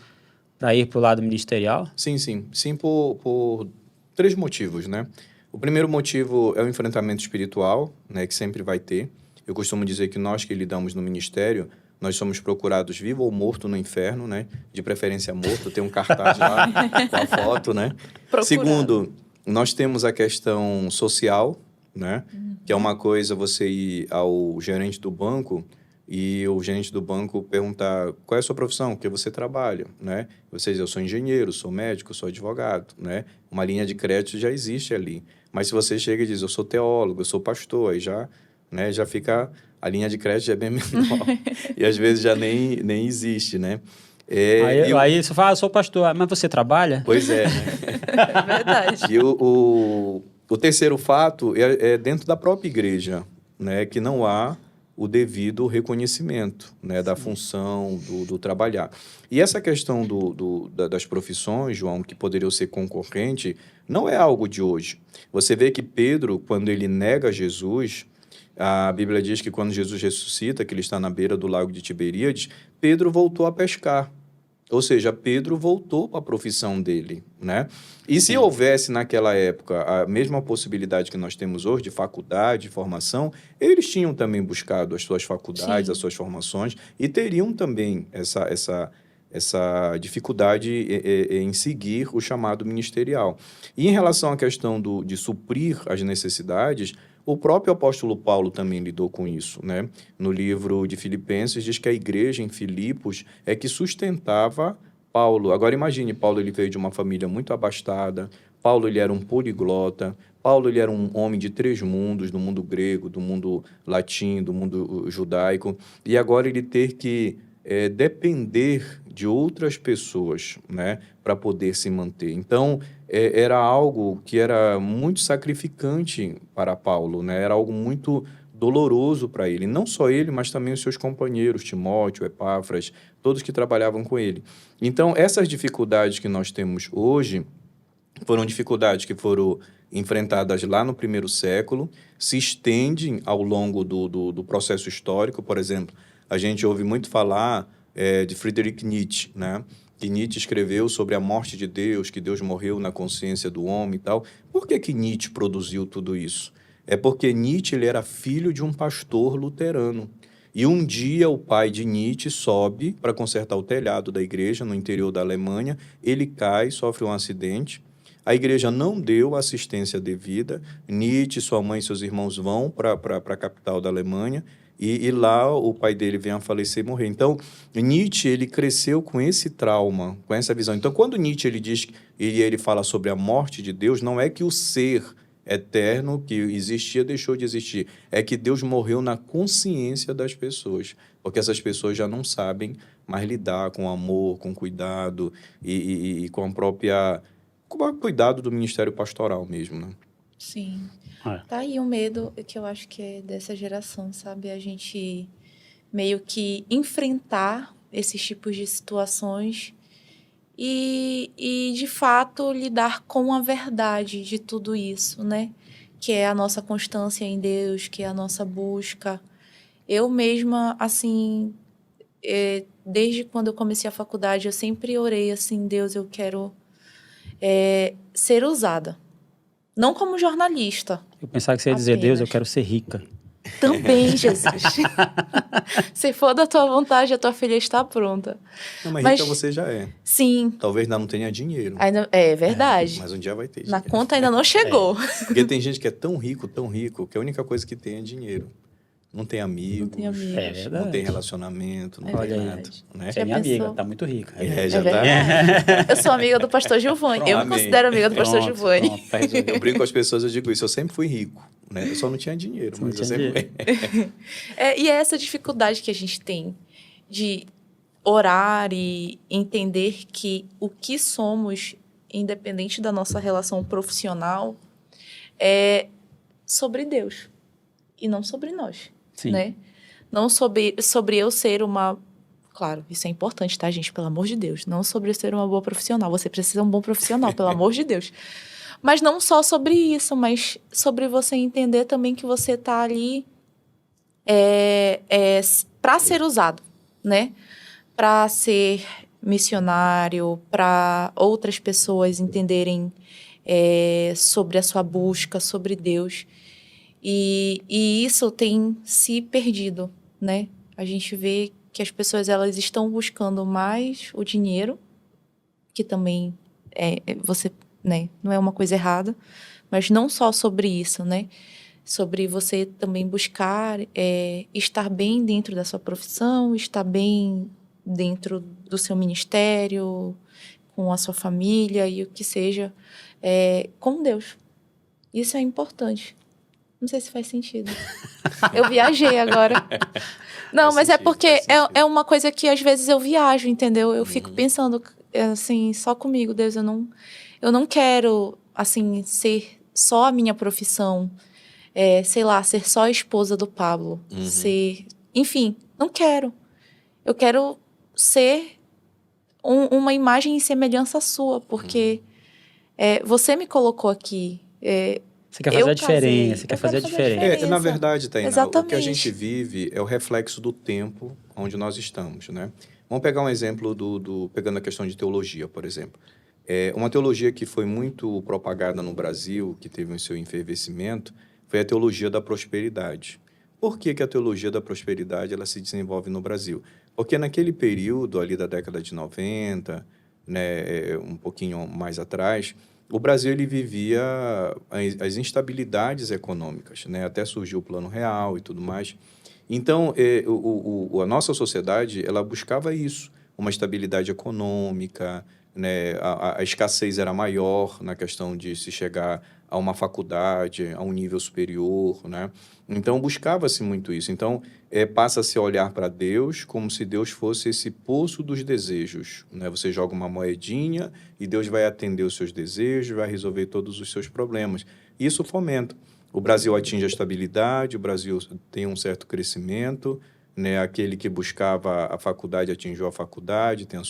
para ir para o lado ministerial? Sim. Sim, por 3 motivos, né? O primeiro motivo é o enfrentamento espiritual, né, que sempre vai ter. Eu costumo dizer que nós que lidamos no ministério, nós somos procurados vivo ou morto no inferno, né? De preferência morto, tem um cartaz lá com a foto, né? Procurado. Segundo, nós temos a questão social, né? Que é uma coisa você ir ao gerente do banco e o gerente do banco perguntar qual é a sua profissão, o que você trabalha, né? Você diz, eu sou engenheiro, sou médico, sou advogado, né? Uma linha de crédito já existe ali. Mas se você chega e diz, eu sou teólogo, eu sou pastor, aí já fica, a linha de crédito já é bem menor. E às vezes já nem existe, né? Aí você fala, eu sou pastor, mas você trabalha? Pois é, né? É verdade. E o terceiro fato é dentro da própria igreja, né? Que não há o devido reconhecimento, né, da função, do trabalhar. E essa questão das profissões, João, que poderiam ser concorrente, não é algo de hoje. Você vê que Pedro, quando ele nega Jesus, a Bíblia diz que quando Jesus ressuscita, que ele está na beira do lago de Tiberíades, Pedro voltou a pescar. Ou seja, Pedro voltou para a profissão dele, né? E se houvesse naquela época a mesma possibilidade que nós temos hoje de faculdade, de formação, eles tinham também buscado as suas faculdades, Sim. as suas formações e teriam também essa dificuldade em seguir o chamado ministerial. E em relação à questão de suprir as necessidades, o próprio apóstolo Paulo também lidou com isso, né? No livro de Filipenses diz que a igreja em Filipos é que sustentava Paulo. Agora imagine, Paulo ele veio de uma família muito abastada, Paulo ele era um poliglota, Paulo ele era um homem de 3 mundos, do mundo grego, do mundo latino, do mundo judaico, e agora ele ter que depender de outras pessoas, né, para poder se manter. Então, era algo que era muito sacrificante para Paulo, né? Era algo muito doloroso para ele. Não só ele, mas também os seus companheiros, Timóteo, Epáfras, todos que trabalhavam com ele. Então, essas dificuldades que nós temos hoje foram dificuldades que foram enfrentadas lá no 1º século, se estendem ao longo do processo histórico. Por exemplo, a gente ouve muito falar de Friedrich Nietzsche, né? Que Nietzsche escreveu sobre a morte de Deus, que Deus morreu na consciência do homem e tal. Por que Nietzsche produziu tudo isso? É porque Nietzsche ele era filho de um pastor luterano. E um dia o pai de Nietzsche sobe para consertar o telhado da igreja no interior da Alemanha. Ele cai, sofre um acidente. A igreja não deu assistência devida. Nietzsche, sua mãe e seus irmãos vão para a capital da Alemanha. E lá o pai dele vem a falecer e morrer. Então, Nietzsche ele cresceu com esse trauma, com essa visão. Então, quando Nietzsche ele diz e ele fala sobre a morte de Deus, não é que o ser eterno que existia deixou de existir. É que Deus morreu na consciência das pessoas. Porque essas pessoas já não sabem mais lidar com amor, com cuidado e com o cuidado do ministério pastoral mesmo, né? Sim. Tá aí o medo que eu acho que é dessa geração, sabe? A gente meio que enfrentar esses tipos de situações e de fato, lidar com a verdade de tudo isso, né? Que é a nossa constância em Deus, que é a nossa busca. Eu mesma, assim, desde quando eu comecei a faculdade, eu sempre orei assim, Deus, eu quero ser usada. Não como jornalista. Eu pensava que você ia dizer, Apenas. Deus, eu quero ser rica. Também, Jesus. Se for da tua vontade, a tua filha está pronta. Não, mas Mas- rica você já é. Sim, Talvez ainda não tenha dinheiro. ainda, é verdade. Mas um dia vai ter Na dinheiro. conta ainda não chegou. Porque tem gente que é tão rico, que a única coisa que tem é dinheiro. Não tem amigos. Não tem amigos. É verdade. Não tem relacionamento, não É tem verdade. nada. Né? Você é minha Já pensou? amiga, tá muito rica. É, já É tá. verdade. Eu sou amiga do pastor Giovanni. Eu me Amém. considero amiga do pastor Pronto, Giovanni. pronto, tá resolvido. Eu brinco com as pessoas, eu digo isso. Eu sempre fui rico, né? Eu só não tinha dinheiro, Você não mas eu tinha sempre fui. E é essa dificuldade que a gente tem de orar e entender que o que somos, independente da nossa relação profissional, é sobre Deus e não sobre nós, Sim. né? Não sobre eu ser uma... Claro, isso é importante, tá, gente? Pelo amor de Deus. Não sobre eu ser uma boa profissional. Você precisa ser um bom profissional, pelo amor de Deus. Mas não só sobre isso, mas sobre você entender também que você tá ali para ser usado, né? Para ser missionário, para outras pessoas entenderem sobre a sua busca, sobre Deus. E isso tem se perdido, né? A gente vê que as pessoas elas estão buscando mais o dinheiro, que também você, né, não é uma coisa errada, mas não só sobre isso, né? Sobre você também buscar estar bem dentro da sua profissão, estar bem dentro do seu ministério, com a sua família e o que seja, com Deus. Isso é importante. Não sei se faz sentido. Eu viajei agora. Não, Faz mas sentido, porque faz sentido. é uma coisa que às vezes eu viajo, entendeu? Eu fico pensando, assim, só comigo, Deus, eu não quero, assim, ser só a minha profissão, sei lá, ser só a esposa do Pablo, ser... Enfim, não quero. Eu quero ser uma imagem e semelhança sua, porque você me colocou aqui. Você quer fazer Eu a diferença, casei, você quer eu fazer a quero fazer a diferença. diferença. Na verdade, Tainá, o que a Exatamente. gente vive é o reflexo do tempo onde nós estamos, né? Vamos pegar um exemplo pegando a questão de teologia, por exemplo. Uma teologia que foi muito propagada no Brasil, que teve o seu enfervescimento, foi a teologia da prosperidade. Por que a teologia da prosperidade ela se desenvolve no Brasil? Porque naquele período ali da década de 90, né, um pouquinho mais atrás, o Brasil ele vivia as instabilidades econômicas, né? Até surgiu o Plano Real e tudo mais. Então, a nossa sociedade ela buscava isso, uma estabilidade econômica, né? A escassez era maior na questão de se chegar a uma faculdade, a um nível superior, né? Então, buscava-se muito isso. Então, passa-se a olhar para Deus como se Deus fosse esse poço dos desejos, né? Você joga uma moedinha e Deus vai atender os seus desejos, vai resolver todos os seus problemas. Isso fomenta. O Brasil atinge a estabilidade, o Brasil tem um certo crescimento, né? Aquele que buscava a faculdade atingiu a faculdade, tem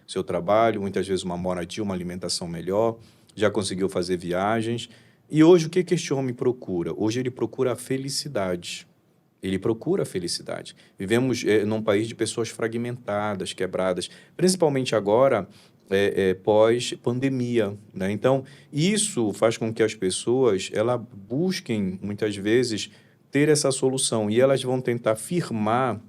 seu trabalho, muitas vezes uma moradia, uma alimentação melhor, já conseguiu fazer viagens. E hoje o que este homem procura? Hoje ele procura a felicidade. Ele procura a felicidade. Vivemos num país de pessoas fragmentadas, quebradas, principalmente agora, pós-pandemia, né? Então, isso faz com que as pessoas busquem, muitas vezes, ter essa solução. E elas vão tentar firmar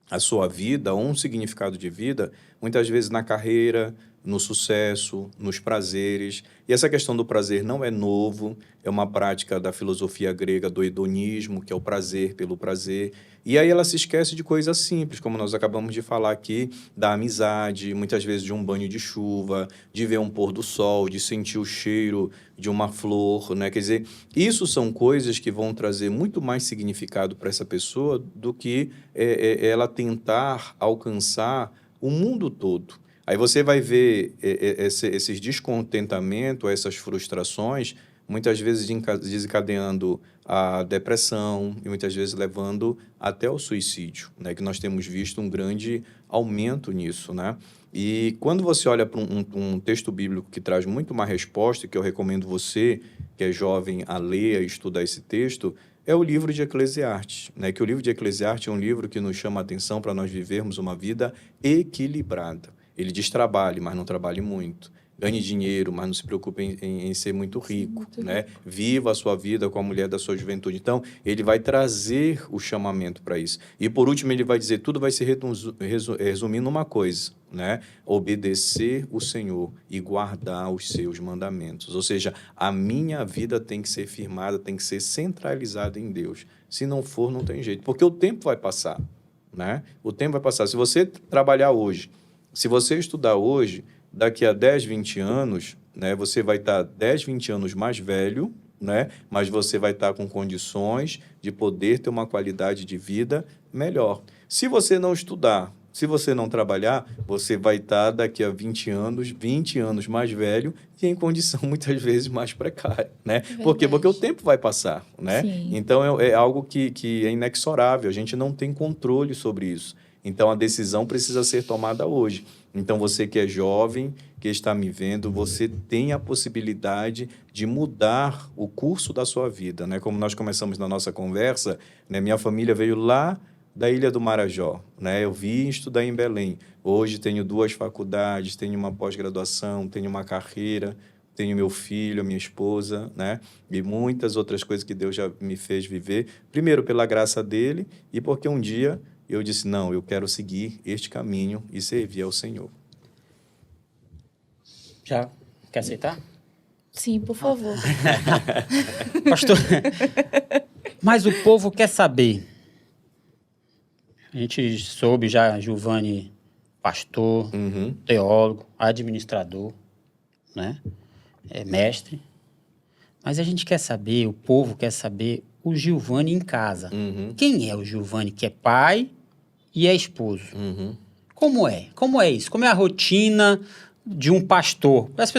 a sua vida, ou um significado de vida, muitas vezes na carreira, no sucesso, nos prazeres. E essa questão do prazer não é novo, é uma prática da filosofia grega do hedonismo, que é o prazer pelo prazer. E aí ela se esquece de coisas simples, como nós acabamos de falar aqui, da amizade, muitas vezes de um banho de chuva, de ver um pôr do sol, de sentir o cheiro de uma flor, né? Quer dizer, isso são coisas que vão trazer muito mais significado para essa pessoa do que ela tentar alcançar o mundo todo. Aí você vai ver esses descontentamentos, essas frustrações, muitas vezes desencadeando a depressão e muitas vezes levando até o suicídio, né? Que nós temos visto um grande aumento nisso, né? E quando você olha para um texto bíblico que traz muito mais resposta, que eu recomendo você, que é jovem, a ler e estudar esse texto, é o livro de Eclesiastes, né? Que o livro de Eclesiastes é um livro que nos chama a atenção para nós vivermos uma vida equilibrada. Ele diz trabalhe, mas não trabalhe muito. ganhe dinheiro, mas não se preocupe em ser muito rico, né? Viva a sua vida com a mulher da sua juventude. Então, ele vai trazer o chamamento para isso. E, por último, ele vai dizer, tudo vai se resumir numa coisa, né? Obedecer o Senhor e guardar os seus mandamentos. Ou seja, a minha vida tem que ser firmada, tem que ser centralizada em Deus. Se não for, não tem jeito. Porque o tempo vai passar, né? O tempo vai passar. Se você trabalhar hoje, se você estudar hoje, daqui a 10, 20 anos, né, você vai estar 10, 20 anos mais velho, né, mas você vai estar com condições de poder ter uma qualidade de vida melhor. Se você não estudar, se você não trabalhar, você vai estar daqui a 20 anos mais velho e em condição muitas vezes mais precária, né? Por quê? Porque o tempo vai passar, né? Sim. Então, é algo que é inexorável, a gente não tem controle sobre isso. Então, a decisão precisa ser tomada hoje. Então, você que é jovem, que está me vendo, você tem a possibilidade de mudar o curso da sua vida, né? Como nós começamos na nossa conversa, né? Minha família veio lá da Ilha do Marajó, né? Eu vim estudar em Belém. Hoje tenho 2 faculdades, tenho uma pós-graduação, tenho uma carreira, tenho meu filho, minha esposa, né? E muitas outras coisas que Deus já me fez viver. Primeiro, pela graça dele e porque um dia eu disse, não, eu quero seguir este caminho e servir ao Senhor. Já quer aceitar? Sim, por favor. Pastor, mas o povo quer saber. A gente soube já, Giovanni, pastor, teólogo, administrador, né? Mestre. Mas a gente quer saber, o povo quer saber o Giovanni em casa. Quem é o Giovanni que é pai e é esposo? Como é? Como é isso? Como é a rotina de um pastor? As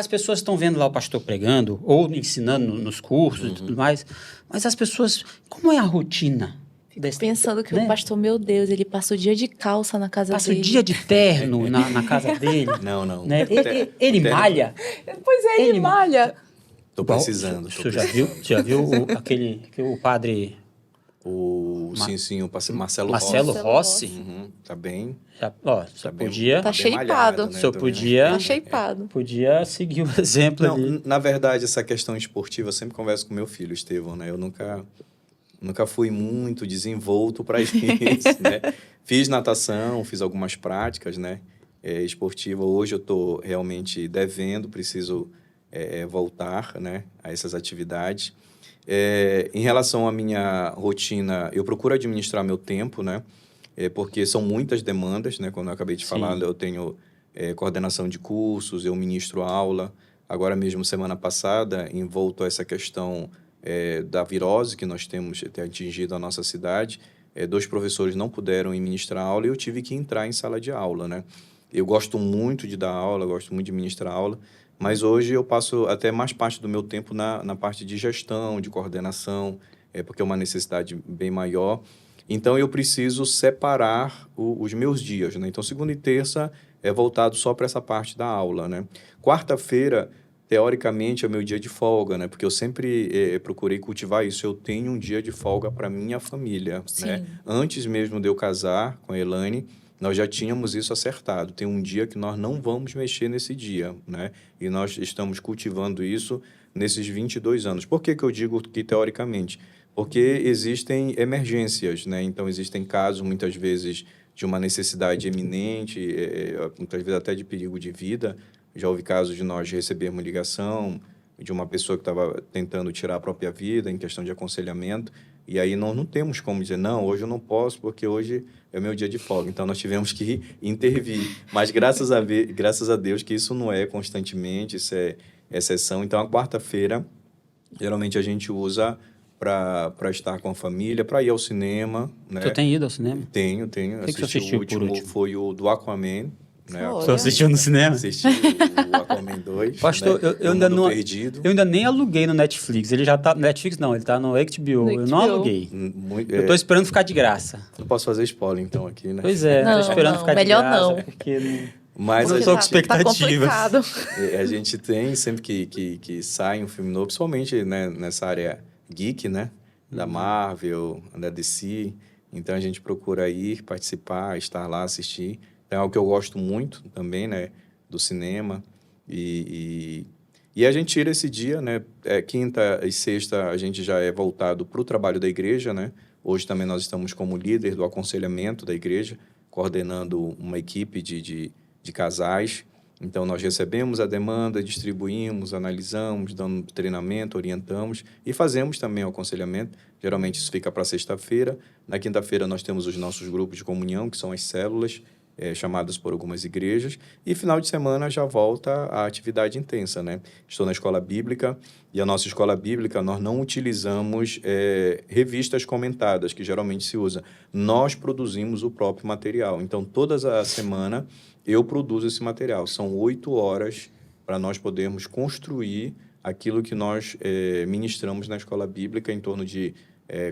pessoas estão vendo lá o pastor pregando ou ensinando nos cursos e tudo mais, mas as pessoas, como é a rotina? Pensando que o pastor, meu Deus, ele passa o dia de calça na casa Passa dele. o dia de terno na casa dele. Não. Né? Ele malha. Pois é, ele malha. Estou precisando. Você já viu o padre... Sim, o Marcelo Rossi? Tá bem. Só podia... Tá bem shapeado. malhado, né? Só podia... Tá shapeado. Podia seguir o exemplo ali. Na verdade, essa questão esportiva, eu sempre converso com meu filho, Estevão, né? Eu nunca fui muito desenvolto para isso, né? Fiz natação, fiz algumas práticas, né? Esportiva. Hoje eu estou realmente devendo, preciso voltar, né? A essas atividades. Em relação à minha rotina, eu procuro administrar meu tempo, né? Porque são muitas demandas, né? Como eu acabei de falar, eu tenho coordenação de cursos, eu ministro aula. Agora mesmo, semana passada, envolto a essa questão da virose que nós temos atingido a nossa cidade, 2 professores não puderam ir ministrar aula e eu tive que entrar em sala de aula, né? Eu gosto muito de dar aula, gosto muito de ministrar aula, mas hoje eu passo até mais parte do meu tempo na parte de gestão, de coordenação, porque é uma necessidade bem maior. Então, eu preciso separar os meus dias, né? Então, segunda e terça é voltado só para essa parte da aula, né? Quarta-feira, teoricamente, é o meu dia de folga, né? Porque eu sempre procurei cultivar isso. Eu tenho um dia de folga para minha família, né? Antes mesmo de eu casar com a Elaine, nós já tínhamos isso acertado. Tem um dia que nós não vamos mexer nesse dia, né? E nós estamos cultivando isso nesses 22 anos. Por que eu digo que teoricamente? Porque existem emergências, né? Então, existem casos, muitas vezes, de uma necessidade eminente, muitas vezes até de perigo de vida. Já houve casos de nós recebermos ligação de uma pessoa que estava tentando tirar a própria vida em questão de aconselhamento. E aí nós não temos como dizer, não, hoje eu não posso porque hoje é o meu dia de folga. Então, nós tivemos que intervir. Mas graças a Deus que isso não é constantemente, isso é exceção. Então, a quarta-feira, geralmente a gente usa para estar com a família, para ir ao cinema. Né? Tu tem ido ao cinema? Tenho. O que você assistiu o último foi o do Aquaman. Né? Você assistiu no cinema? Assisti o Aquaman 2. Pastor, né? eu ainda não... Perdido. Eu ainda nem aluguei no Netflix. Ele já tá... Netflix não, ele tá no HBO. Eu não aluguei. Eu tô esperando ficar de graça. Não posso fazer spoiler, então, aqui, né? Pois é, tô esperando ficar de graça. Melhor não. Porque Mas eu tô com expectativas. A gente tem, sempre que sai um filme novo, principalmente né, nessa área geek, né? Da Marvel, da DC. Então, a gente procura ir, participar, estar lá, assistir. É algo que eu gosto muito também, né? Do cinema. E a gente tira esse dia, né? Quinta e sexta a gente já é voltado para o trabalho da igreja, né? Hoje também nós estamos como líder do aconselhamento da igreja, coordenando uma equipe de casais. Então, nós recebemos a demanda, distribuímos, analisamos, damos treinamento, orientamos e fazemos também o aconselhamento. Geralmente, isso fica para sexta-feira. Na quinta-feira, nós temos os nossos grupos de comunhão, que são as células, chamadas por algumas igrejas. E final de semana já volta a atividade intensa, né? Estou na escola bíblica e a nossa escola bíblica, nós não utilizamos revistas comentadas, que geralmente se usa. Nós produzimos o próprio material. Então, toda a semana eu produzo esse material. São 8 horas para nós podermos construir aquilo que nós ministramos na escola bíblica, em torno de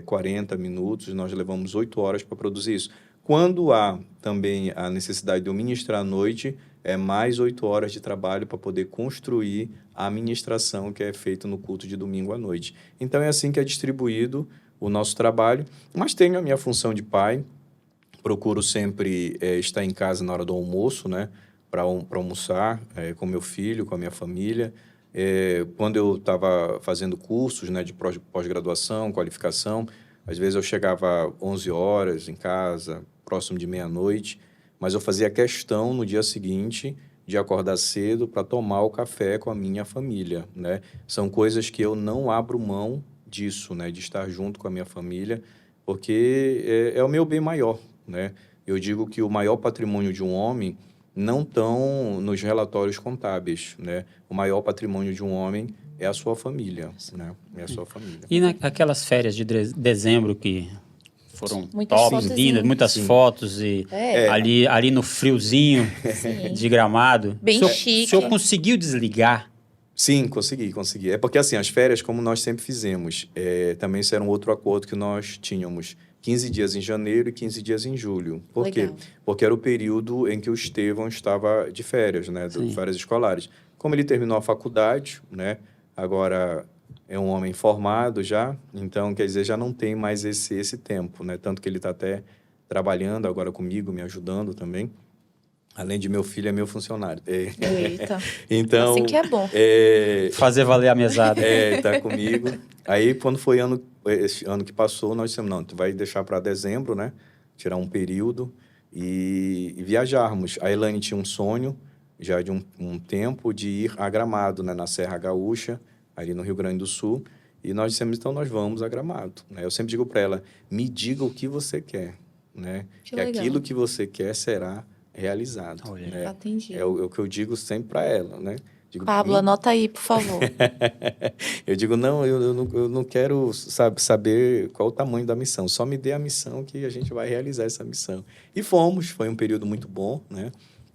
40 minutos. Nós levamos 8 horas para produzir isso. Quando há também a necessidade de eu ministrar à noite, é mais 8 horas de trabalho para poder construir a ministração que é feita no culto de domingo à noite. Então, é assim que é distribuído o nosso trabalho. Mas tenho a minha função de pai. Procuro sempre estar em casa na hora do almoço, né? Para almoçar com meu filho, com a minha família. Quando eu estava fazendo cursos, né, de pós-graduação, qualificação, às vezes eu chegava 11 horas em casa, próximo de meia-noite, mas eu fazia questão no dia seguinte de acordar cedo para tomar o café com a minha família, né? São coisas que eu não abro mão disso, né? De estar junto com a minha família, porque é o meu bem maior, né? Eu digo que o maior patrimônio de um homem não estão nos relatórios contábeis, né? O maior patrimônio de um homem é a sua família, né? É a sua família. E naquelas férias de dezembro que foram Muitas tops, lindas, muitas Sim. fotos e ali no friozinho Sim. de Gramado. Bem o senhor, chique. O senhor conseguiu desligar? Sim, consegui. É porque, assim, as férias, como nós sempre fizemos, também isso era um outro acordo que nós tínhamos. 15 dias em janeiro e 15 dias em julho. Por quê? Legal. Porque era o período em que o Estevão estava de férias, né? De férias escolares. Como ele terminou a faculdade, né? Agora é um homem formado já, então, quer dizer, já não tem mais esse tempo, né? Tanto que ele está até trabalhando agora comigo, me ajudando também. Além de meu filho, é meu funcionário. Eita. Então, Assim que é bom. Fazer valer a mesada. Tá comigo. Aí, quando foi esse ano que passou, nós dissemos, não, tu vai deixar para dezembro, né? Tirar um período e viajarmos. A Elaine tinha um sonho, já de um tempo, de ir a Gramado, né? Na Serra Gaúcha, ali no Rio Grande do Sul. E nós dissemos, então, nós vamos a Gramado, né? Eu sempre digo para ela, me diga o que você quer, né? Que Que legal. aquilo que você quer será realizado. Olha. Né? Entendi. É o que eu digo sempre para ela, né? Digo, Pablo, anota aí, por favor. eu digo, não, eu não quero saber qual o tamanho da missão, só me dê a missão que a gente vai realizar essa missão. E foi um período muito bom, né?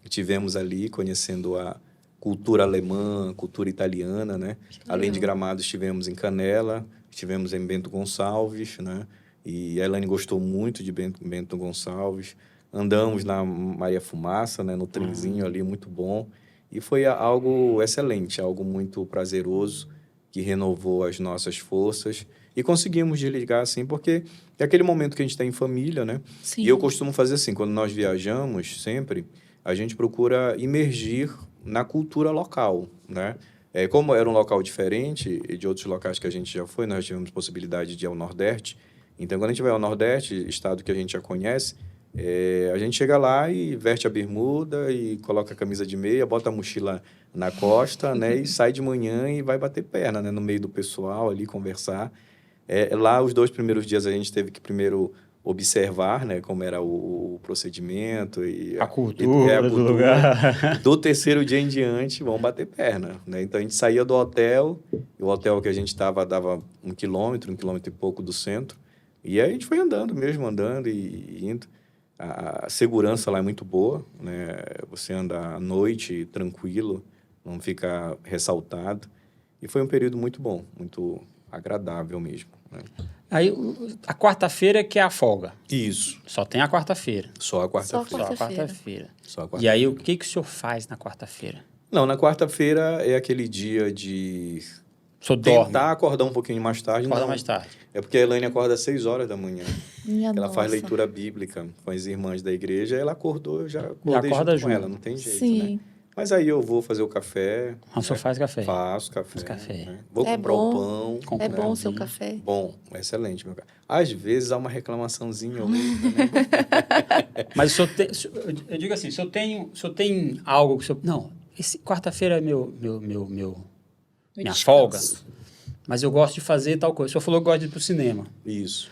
Tivemos ali conhecendo a cultura alemã, cultura italiana, né? Além de Gramado, estivemos em Canela, estivemos em Bento Gonçalves, né? E a Elaine gostou muito de Bento Gonçalves. Andamos na Maria Fumaça, né? No trenzinho ali, muito bom. E foi algo excelente, algo muito prazeroso, que renovou as nossas forças. E conseguimos desligar, assim, porque é aquele momento que a gente está em família, né? Sim. E eu costumo fazer assim, quando nós viajamos, sempre, a gente procura imergir na cultura local, né? Como era um local diferente de outros locais que a gente já foi, nós tivemos possibilidade de ir ao Nordeste. Então, quando a gente vai ao Nordeste, estado que a gente já conhece, a gente chega lá e veste a bermuda e coloca a camisa de meia, bota a mochila na costa, né? E sai de manhã e vai bater perna, né? No meio do pessoal ali, conversar. Lá, os 2 primeiros dias, a gente teve que primeiro observar, né? Como era o procedimento e A cultura do lugar. Do 3º dia em diante, vão bater perna, né? Então, a gente saía do hotel, e o hotel que a gente estava dava 1 quilômetro e pouco do centro. E aí a gente foi andando e indo. A segurança lá é muito boa, né? Você anda à noite tranquilo, não fica ressaltado. E foi um período muito bom, muito agradável mesmo, né? Aí, a quarta-feira que é a folga. Isso, Só tem a quarta-feira. só a quarta-feira. Só a Quarta-feira. quarta-feira. Só a E quarta-feira. aí, o que o senhor faz na quarta-feira? Não, na quarta-feira é aquele dia de O senhor dorme? tentar acordar um pouquinho mais tarde. Acorda não. mais tarde. É porque a Elaine acorda às 6 horas da manhã. Minha Ela nossa. faz leitura bíblica com as irmãs da igreja, ela acordou, eu já acordei acorda junto com junto. ela, não tem jeito, Sim. né? Mas aí eu vou fazer o café. O senhor faz café? Faço café. Faz café. Né? Vou É comprar bom. o pão. É né? bom o seu café? Bom, excelente, meu cara. Às vezes há uma reclamaçãozinha ou outra, né? Mas o senhor eu digo assim, o senhor tem algo que o senhor... Não, quarta-feira é minha folga, mas eu gosto de fazer tal coisa. O senhor falou que gosta de ir pro cinema. Isso.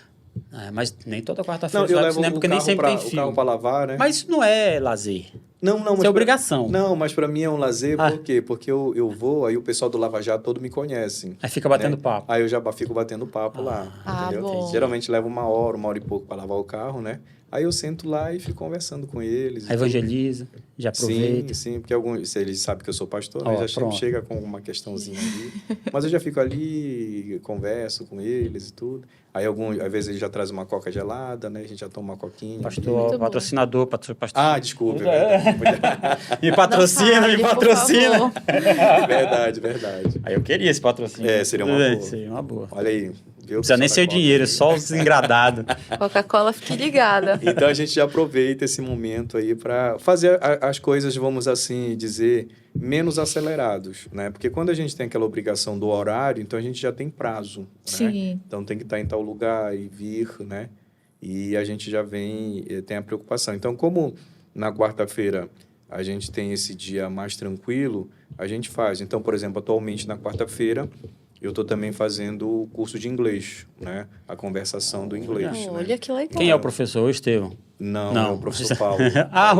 Mas nem toda Não, quarta-feira eu você vai pro levo cinema, o porque nem carro sempre tem o filme. carro para lavar, né? Mas isso não é lazer. Não, Isso mas é obrigação. Não, mas para mim é um lazer, Ah. por quê? Porque eu vou, aí o pessoal do Lava Jato todo me conhece. Aí fica batendo né? papo. Aí eu já fico batendo papo lá, entendeu? bom. Geralmente leva uma hora e pouco para lavar o carro, né? Aí eu sento lá e fico conversando com eles. Aí evangeliza, já aproveita. Sim, porque alguns, eles sabem que eu sou pastor, né? Ó, Já sempre pronto. chega com uma questãozinha ali. Mas eu já fico ali, converso com eles e tudo. Aí, às vezes, eles já trazem uma coca gelada, né? A gente já toma uma coquinha. Pastor, Muito bom. patrocinador, pastor. Ah, desculpe. É Me patrocina, Não me fale, por patrocina. favor. verdade. Aí eu queria esse patrocínio. É, seria uma Tudo bem, boa. Seria uma boa. Olha aí. Viu? Não precisa nem ser o dinheiro, só os engradados. Coca-Cola, fique ligada. Então, a gente já aproveita esse momento aí para fazer as coisas, vamos assim dizer, menos acelerados, né? Porque quando a gente tem aquela obrigação do horário, então a gente já tem prazo, né? Sim. Então, tem que estar em tal lugar e vir, né? E a gente já tem a preocupação. Então, como na quarta-feira a gente tem esse dia mais tranquilo, a gente faz. Então, por exemplo, atualmente na quarta-feira, eu estou também fazendo o curso de inglês, né? A conversação do inglês. Olha né? que legal. Quem é o professor? O Estevão? Não, é o professor Paulo.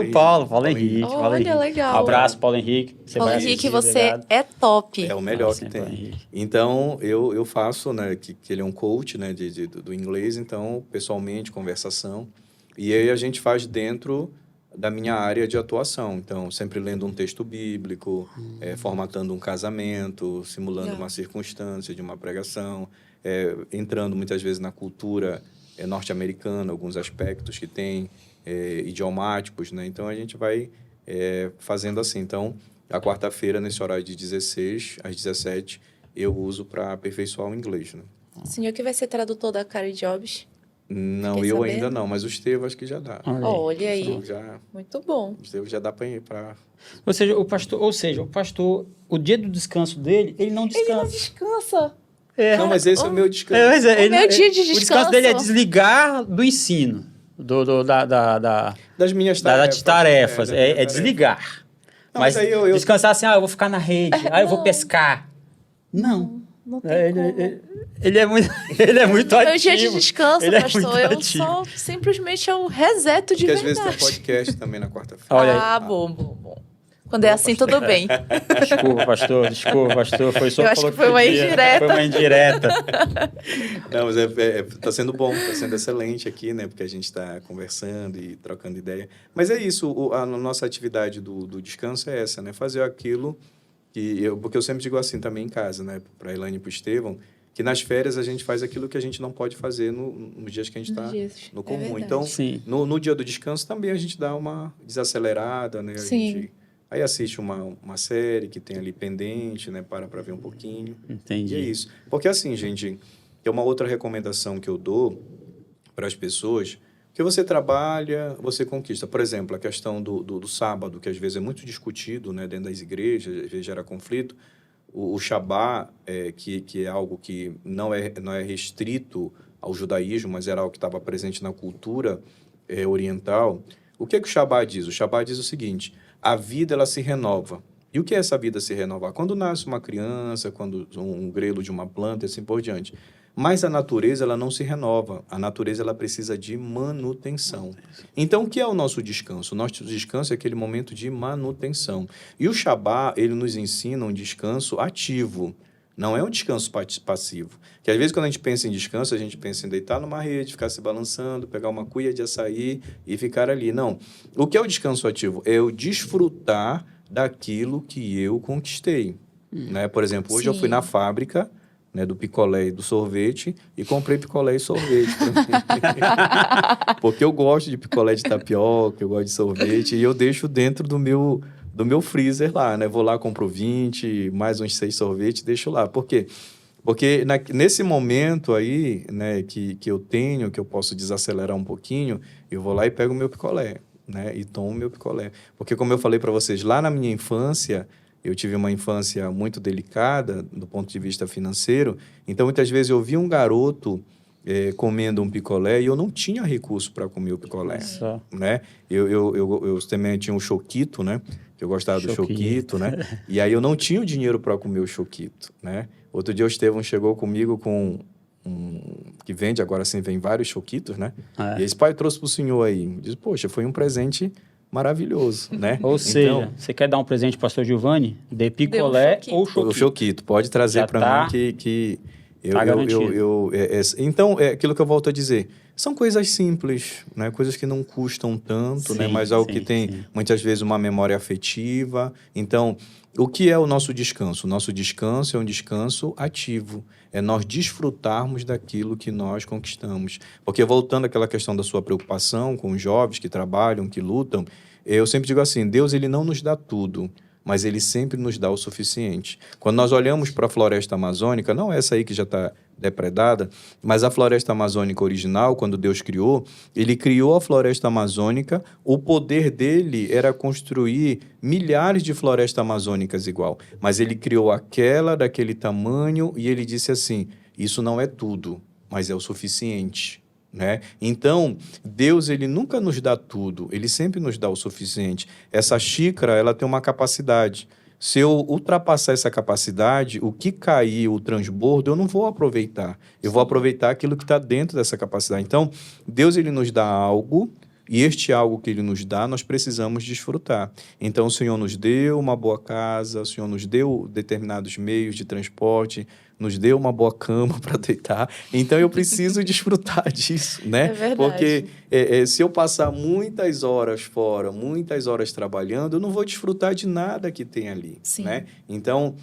O Paulo Henrique. Olha, Paulo Henrique. legal. Um abraço, Paulo Henrique. Você Paulo vai Henrique, assistir, você obrigado. é top. É o melhor que sempre, Paulo tem. Henrique. Então, eu faço, né? Que ele é um coach, né? Do inglês, então, pessoalmente, conversação. E aí a gente faz dentro da minha área de atuação. Então, sempre lendo um texto bíblico, formatando um casamento, simulando Legal. uma circunstância de uma pregação, entrando muitas vezes na cultura norte-americana, alguns aspectos que tem, idiomáticos, né? Então, a gente vai fazendo assim. Então, a quarta-feira, nesse horário de 16 às 17, eu uso para aperfeiçoar o inglês, né? O senhor que vai ser tradutor da Cari Jobs. Não, Fiquei eu sabendo. ainda não, mas o Estevão acho que já dá. Olha aí. Então, já, Muito bom. o Estevão já dá para... Ou seja, o pastor, o dia do descanso dele, ele não Ele não descansa. descansa. Não, mas esse é o meu descanso. Mas O meu dia de O descanso descanso. dele é desligar do ensino, Das minhas das tarefas. das minhas É desligar. Não, mas mas aí eu- descansar assim, eu vou ficar na rede, eu vou Não. pescar. Não. Não tem Ele, como. ele é muito, ele é muito ativo. Meu dia de descanso, Ele é pastor, muito eu ativo. só simplesmente eu reseto de Porque às vezes verdade. tem podcast também na quarta-feira. Olha aí. Ah, bom. Quando é assim, tudo bem. Desculpa, pastor. Foi só Eu acho falou que foi uma podia. indireta. Foi uma indireta. Não, mas tá sendo bom, tá sendo excelente aqui, né? Porque a gente está conversando e trocando ideia. Mas é isso, a nossa atividade do descanso é essa, né? Fazer aquilo porque eu sempre digo assim também em casa, né? Para a Elaine e para o Estevão, que nas férias a gente faz aquilo que a gente não pode fazer nos dias que a gente está no comum. verdade. Então, Sim. no dia do descanso também a gente dá uma desacelerada, né? Sim. Aí assiste uma série que tem ali pendente, né? Para ver um pouquinho. Entendi. E é isso. Porque assim, gente, é uma outra recomendação que eu dou para as pessoas, que você trabalha, você conquista. Por exemplo, a questão do sábado, que às vezes é muito discutido, né? Dentro das igrejas, às vezes gera conflito. O Shabá, que é algo que não é restrito ao judaísmo, mas era algo que estava presente na cultura oriental. O que o Shabá diz? O Shabá diz o seguinte: a vida ela se renova. E o que é essa vida se renovar? Quando nasce uma criança, quando um grelo de uma planta e assim por diante. Mas a natureza ela não se renova. A natureza ela precisa de manutenção. Então, o que é o nosso descanso? O nosso descanso é aquele momento de manutenção. E o Shabá, ele nos ensina um descanso ativo. Não é um descanso passivo. Que às vezes quando a gente pensa em descanso, a gente pensa em deitar numa rede, ficar se balançando, pegar uma cuia de açaí e ficar ali. Não. O que é o descanso ativo? É eu desfrutar daquilo que eu conquistei. Né? Por exemplo, hoje eu fui Sim. na fábrica, né, do picolé e do sorvete e comprei picolé e sorvete. Porque eu gosto de picolé de tapioca, eu gosto de sorvete e eu deixo dentro do meu freezer lá, né? Vou lá, compro 20, mais uns 6 sorvetes, deixo lá. Por quê? Porque nesse momento aí, né, que eu tenho, que eu posso desacelerar um pouquinho, eu vou lá e pego o meu picolé. né? E tomo meu picolé. Porque, como eu falei para vocês, lá na minha infância, eu tive uma infância muito delicada do ponto de vista financeiro. Então, muitas vezes eu vi um garoto comendo um picolé e eu não tinha recurso para comer o picolé, né? Eu também tinha um choquito, né? Que eu gostava do choquito, né? E aí eu não tinha o dinheiro para comer o choquito, né? Outro dia o Estevão chegou comigo com que vende, agora sim, vem vários choquitos, né? E esse pai trouxe para o senhor aí. Diz, poxa, foi um presente maravilhoso, né? Ou seja, você quer dar um presente para o pastor Giovanni? Dê picolé ou choquito. O choquito, pode trazer para mim que então, é aquilo que eu volto a dizer. São coisas simples, né? Coisas que não custam tanto, né? Mas algo que tem, muitas vezes, uma memória afetiva. Então, o que é o nosso descanso? O nosso descanso é um descanso ativo. É nós desfrutarmos daquilo que nós conquistamos. Porque, voltando àquela questão da sua preocupação com os jovens que trabalham, que lutam, eu sempre digo assim, Deus ele não nos dá tudo, mas ele sempre nos dá o suficiente. Quando nós olhamos para a floresta amazônica, não essa aí que já está depredada, mas a floresta amazônica original, quando Deus criou, ele criou a floresta amazônica, o poder dele era construir milhares de florestas amazônicas igual, mas ele criou aquela daquele tamanho e ele disse assim, isso não é tudo, mas é o suficiente. Né? Então, Deus ele nunca nos dá tudo, ele sempre nos dá o suficiente. Essa xícara ela tem uma capacidade. Se eu ultrapassar essa capacidade, o que cair, o transbordo, eu não vou aproveitar. Eu vou aproveitar aquilo que está dentro dessa capacidade. Então, Deus ele nos dá algo, e este algo que ele nos dá, nós precisamos desfrutar. Então, o Senhor nos deu uma boa casa, o Senhor nos deu determinados meios de transporte, nos deu uma boa cama para deitar. Então, eu preciso desfrutar disso, né? É verdade. Porque se eu passar muitas horas fora, muitas horas trabalhando, eu não vou desfrutar de nada que tem ali, né? Então,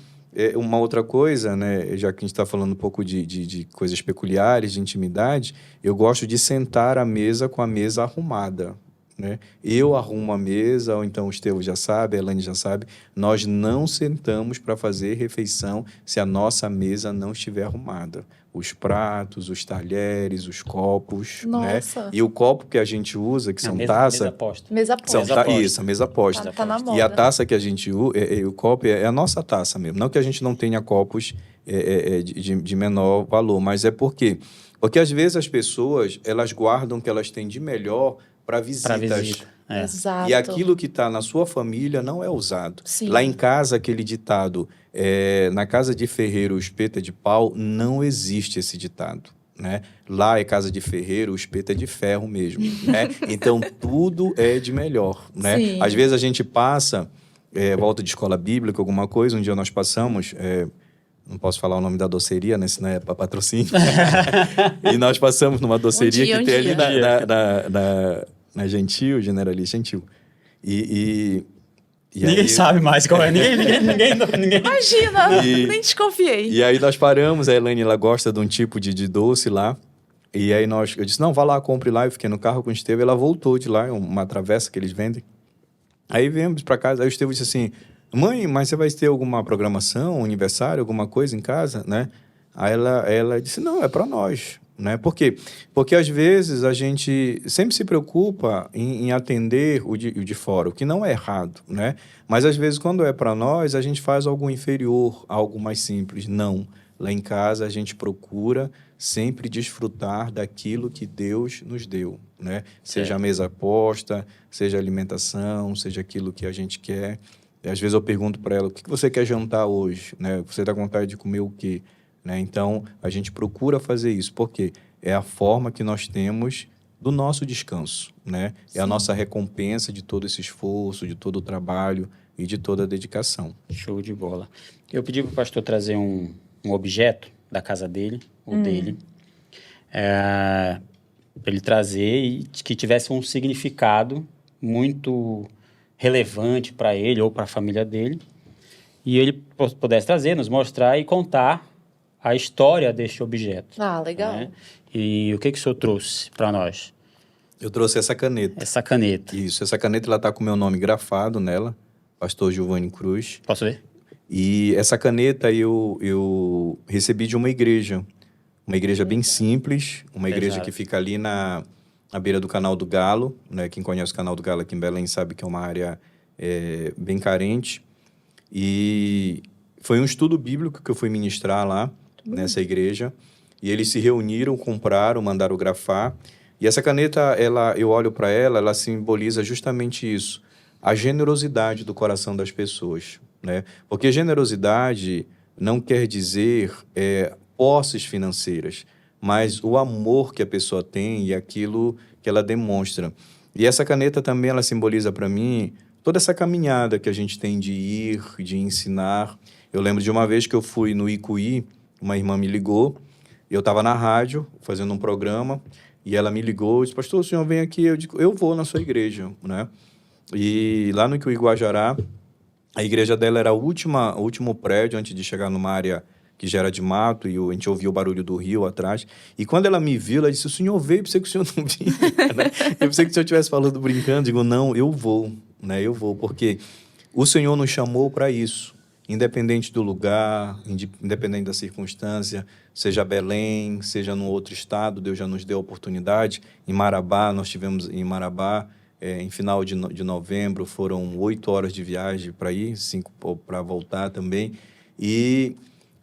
uma outra coisa, né, já que a gente está falando um pouco de coisas peculiares, de intimidade, eu gosto de sentar à mesa com a mesa arrumada, né? Eu arrumo a mesa, ou então o Estevão já sabe, a Elaine já sabe, nós não sentamos para fazer refeição se a nossa mesa não estiver arrumada. Os pratos, os talheres, os copos, né? E o copo que a gente usa, que são taças... Mesa posta. Isso, a mesa posta. Tá na moda. E a taça que a gente usa, o copo é a nossa taça mesmo. Não que a gente não tenha copos de menor valor, mas é porque às vezes as pessoas, elas guardam o que elas têm de melhor para visitas. Exato. E aquilo que está na sua família não é usado. Sim. Lá em casa, aquele ditado, na casa de ferreiro, o espeto é de pau, não existe esse ditado. Né? Lá é casa de ferreiro, o espeto é de ferro mesmo. Né? Então, tudo é de melhor. Né? Sim. Às vezes a gente passa, volta de escola bíblica, alguma coisa, um dia nós passamos... não posso falar o nome da doceria, né? Senão é para patrocínio. E nós passamos numa doceria que tem ali na Gentil, Generalista Gentil. E ninguém sabe mais qual é. Ninguém. Imagina, nem desconfiei. E aí nós paramos, a Elaine, ela gosta de um tipo de doce lá. E aí eu disse, não, vá lá, compre lá. Eu fiquei no carro com o Estevão, ela voltou de lá, uma travessa que eles vendem. Aí viemos para casa, aí o Estevão disse assim... Mãe, mas você vai ter alguma programação, aniversário, alguma coisa em casa, né? Aí ela disse, não, é para nós, né? Por quê? Porque às vezes a gente sempre se preocupa em atender o de fora, o que não é errado, né? Mas às vezes quando é para nós, a gente faz algo inferior, algo mais simples. Não, lá em casa a gente procura sempre desfrutar daquilo que Deus nos deu, né? Seja a mesa posta, seja a alimentação, seja aquilo que a gente quer. Às vezes eu pergunto para ela, o que você quer jantar hoje? Né? Você está com vontade de comer o quê? Né? Então, a gente procura fazer isso, porque é a forma que nós temos do nosso descanso. Né? É a nossa recompensa de todo esse esforço, de todo o trabalho e de toda a dedicação. Show de bola. Eu pedi para o pastor trazer um objeto da casa dele, ou dele, para ele trazer e que tivesse um significado muito... relevante para ele ou para a família dele, e ele pudesse trazer, nos mostrar e contar a história deste objeto. Ah, legal. Né? E o que o senhor trouxe para nós? Eu trouxe essa caneta. Essa caneta. Isso, essa caneta ela está com o meu nome grafado nela, Pastor Giovanni Cruz. Posso ver? E essa caneta eu recebi de uma igreja bem simples, uma igreja que fica ali à beira do Canal do Galo, né? Quem conhece o Canal do Galo aqui em Belém sabe que é uma área bem carente. E foi um estudo bíblico que eu fui ministrar lá, nessa igreja. E eles se reuniram, compraram, mandaram grafar. E essa caneta, eu olho para ela, ela simboliza justamente isso. A generosidade do coração das pessoas, né? Porque generosidade não quer dizer posses financeiras, mas o amor que a pessoa tem e aquilo que ela demonstra. E essa caneta também, ela simboliza para mim toda essa caminhada que a gente tem de ir, de ensinar. Eu lembro de uma vez que eu fui no Icuí, uma irmã me ligou, eu estava na rádio, fazendo um programa, e ela me ligou e disse, pastor, o senhor vem aqui? Eu digo, eu vou na sua igreja, né? E lá no Icuí, Guajará, a igreja dela era o último prédio antes de chegar numa área que já era de mato, e a gente ouvia o barulho do rio atrás. E quando ela me viu, ela disse, o senhor veio, eu pensei que o senhor não vinha, né? Eu pensei que o senhor estivesse falando brincando. Digo, não, eu vou, né? Eu vou, porque o Senhor nos chamou para isso. Independente do lugar, independente da circunstância, seja Belém, seja num outro estado, Deus já nos deu a oportunidade. Em Marabá, nós tivemos em Marabá, em final de novembro, foram 8 horas de viagem para ir, 5 para voltar também. E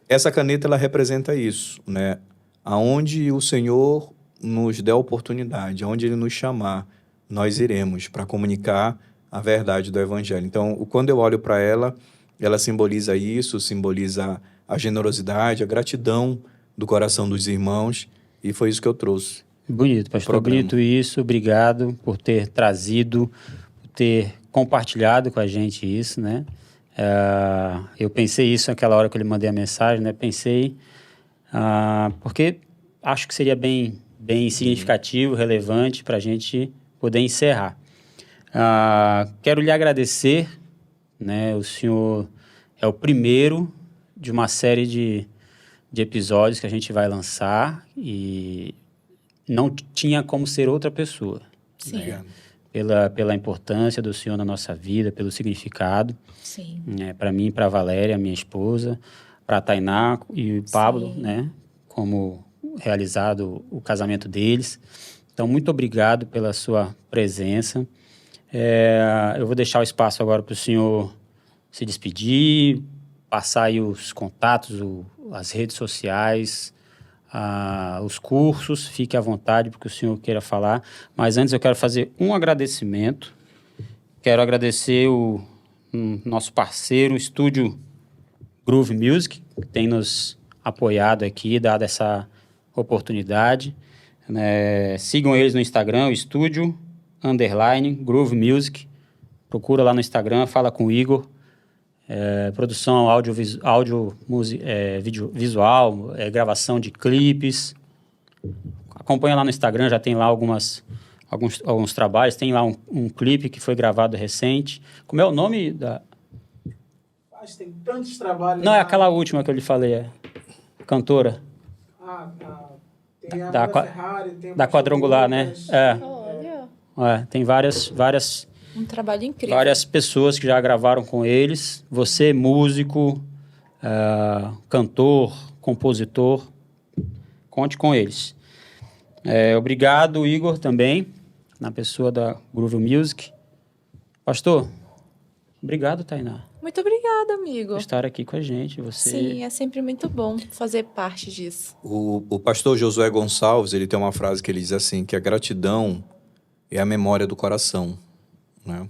essa caneta, ela representa isso, né? Aonde o Senhor nos der a oportunidade, aonde Ele nos chamar, nós iremos para comunicar a verdade do Evangelho. Então, quando eu olho para ela, ela simboliza isso, simboliza a generosidade, a gratidão do coração dos irmãos, e foi isso que eu trouxe. Bonito, pastor, bonito isso. Obrigado por ter trazido, por ter compartilhado com a gente isso, né? Eu pensei isso naquela hora que eu lhe mandei a mensagem, né? Pensei, porque acho que seria bem significativo, relevante para a gente poder encerrar. Quero lhe agradecer, né? O senhor é o primeiro de uma série de episódios que a gente vai lançar e não tinha como ser outra pessoa. Sim. Né? Pela importância do senhor na nossa vida, pelo significado. Sim. Para mim, para a Valéria, minha esposa, para a Tainá e o Pablo, Sim. né? Como realizado o casamento deles. Então, muito obrigado pela sua presença. Eu vou deixar o espaço agora para o senhor se despedir, passar aí os contatos, as redes sociais, os cursos. Fique à vontade porque o senhor queira falar. Mas antes eu quero fazer um agradecimento. Quero agradecer o nosso parceiro, o estúdio Groove Music, que tem nos apoiado aqui, dado essa oportunidade. Sigam eles no Instagram, o estúdio _Groove Music. Procura lá no Instagram, fala com o Igor. Produção vídeo visual, gravação de clipes. Acompanha lá no Instagram, já tem lá alguns trabalhos. Tem lá um clipe que foi gravado recente. Como é o nome da... Tem tantos trabalhos. Não, é aquela última que eu lhe falei, cantora. Tem a da Ferrari, tem da Quadrangular, né? Olha. Tem várias Um trabalho incrível. várias pessoas que já gravaram com eles. Você, músico, cantor, compositor, conte com eles. Obrigado, Igor, também, na pessoa da Groove Music. Pastor, obrigado, Tainá, Muito obrigada, amigo. por estar aqui com a gente. Você... Sim, é sempre muito bom fazer parte disso. O pastor Josué Gonçalves, ele tem uma frase que ele diz assim, que a gratidão é a memória do coração, né?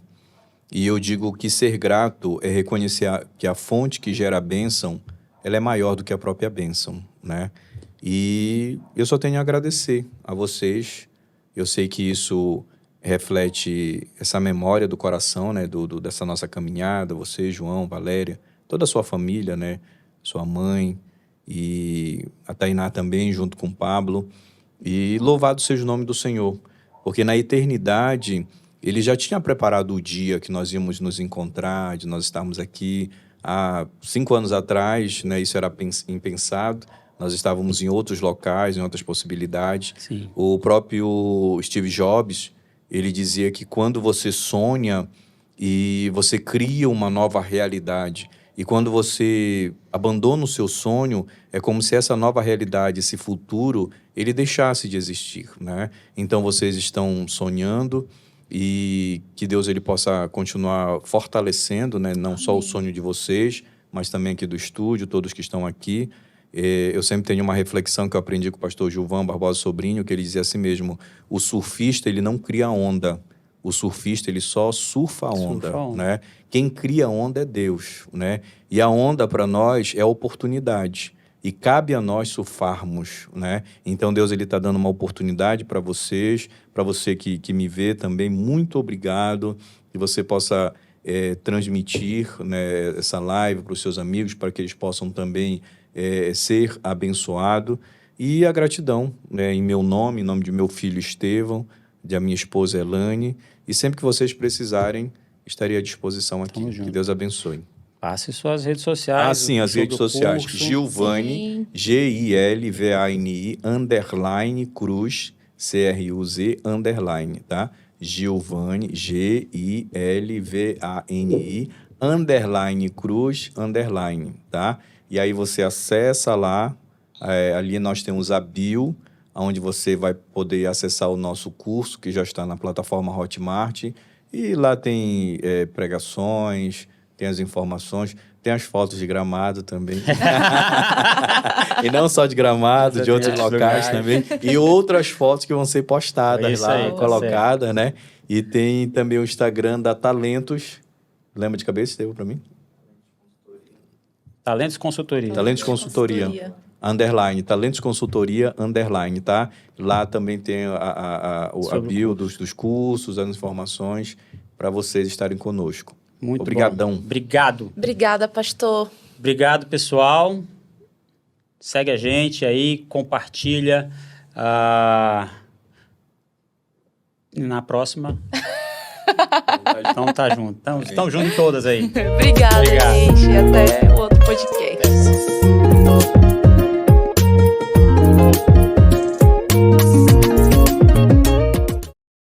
E eu digo que ser grato é reconhecer que a fonte que gera a bênção, ela é maior do que a própria bênção, né? E eu só tenho a agradecer a vocês. Eu sei que isso reflete essa memória do coração, né? Dessa nossa caminhada, você, João, Valéria, toda a sua família, né? Sua mãe e a Tainá também, junto com o Pablo. E louvado seja o nome do Senhor, porque na eternidade Ele já tinha preparado o dia que nós íamos nos encontrar, de nós estarmos aqui. Há 5 anos atrás, né, isso era impensado. Nós estávamos em outros locais, em outras possibilidades. Sim. O próprio Steve Jobs, ele dizia que quando você sonha e você cria uma nova realidade, E quando você abandona o seu sonho, é como se essa nova realidade, esse futuro, ele deixasse de existir, né? Então, vocês estão sonhando e que Deus ele possa continuar fortalecendo, né? Não só o sonho de vocês, mas também aqui do estúdio, todos que estão aqui. Eu sempre tenho uma reflexão que eu aprendi com o pastor Gilvan Barbosa Sobrinho, que ele dizia assim mesmo: o surfista, ele não cria onda. O surfista, ele só surfa a onda, né? Quem cria a onda é Deus, né? E a onda, para nós, é a oportunidade. E cabe a nós surfarmos, né? Então, Deus, ele está dando uma oportunidade para vocês, para você que me vê também. Muito obrigado. Que você possa transmitir, né, essa live para os seus amigos, para que eles possam também ser abençoados. E a gratidão, né, em meu nome, em nome de meu filho Estevão, da minha esposa Elane. E sempre que vocês precisarem, estarei à disposição aqui. Que Deus abençoe. Passe suas redes sociais. Sim, as redes sociais. Gilvani, Gilvani, _ Cruz, CRUZ, _, tá? Gilvani, GILVANI, _ Cruz, _, tá? E aí você acessa lá, ali nós temos a bio, onde você vai poder acessar o nosso curso, que já está na plataforma Hotmart. E lá tem pregações, tem as informações, tem as fotos de Gramado também. E não só de Gramado, de outros locais também. E outras fotos que vão ser postadas lá, colocadas, né? E tem também o Instagram da Talentos. Lembra de cabeça, Estevão, para mim? Talentos Consultoria. Talentos Consultoria. _ Talentos Consultoria, _, tá? Lá também tem a bio dos cursos, as informações para vocês estarem conosco. Muito Obrigadão. bom. Obrigado. Obrigada, pastor. Obrigado, pessoal. Segue a gente aí, compartilha. Na próxima. Então tá junto. Estão juntos todas aí. Obrigada, gente. Até o outro podcast.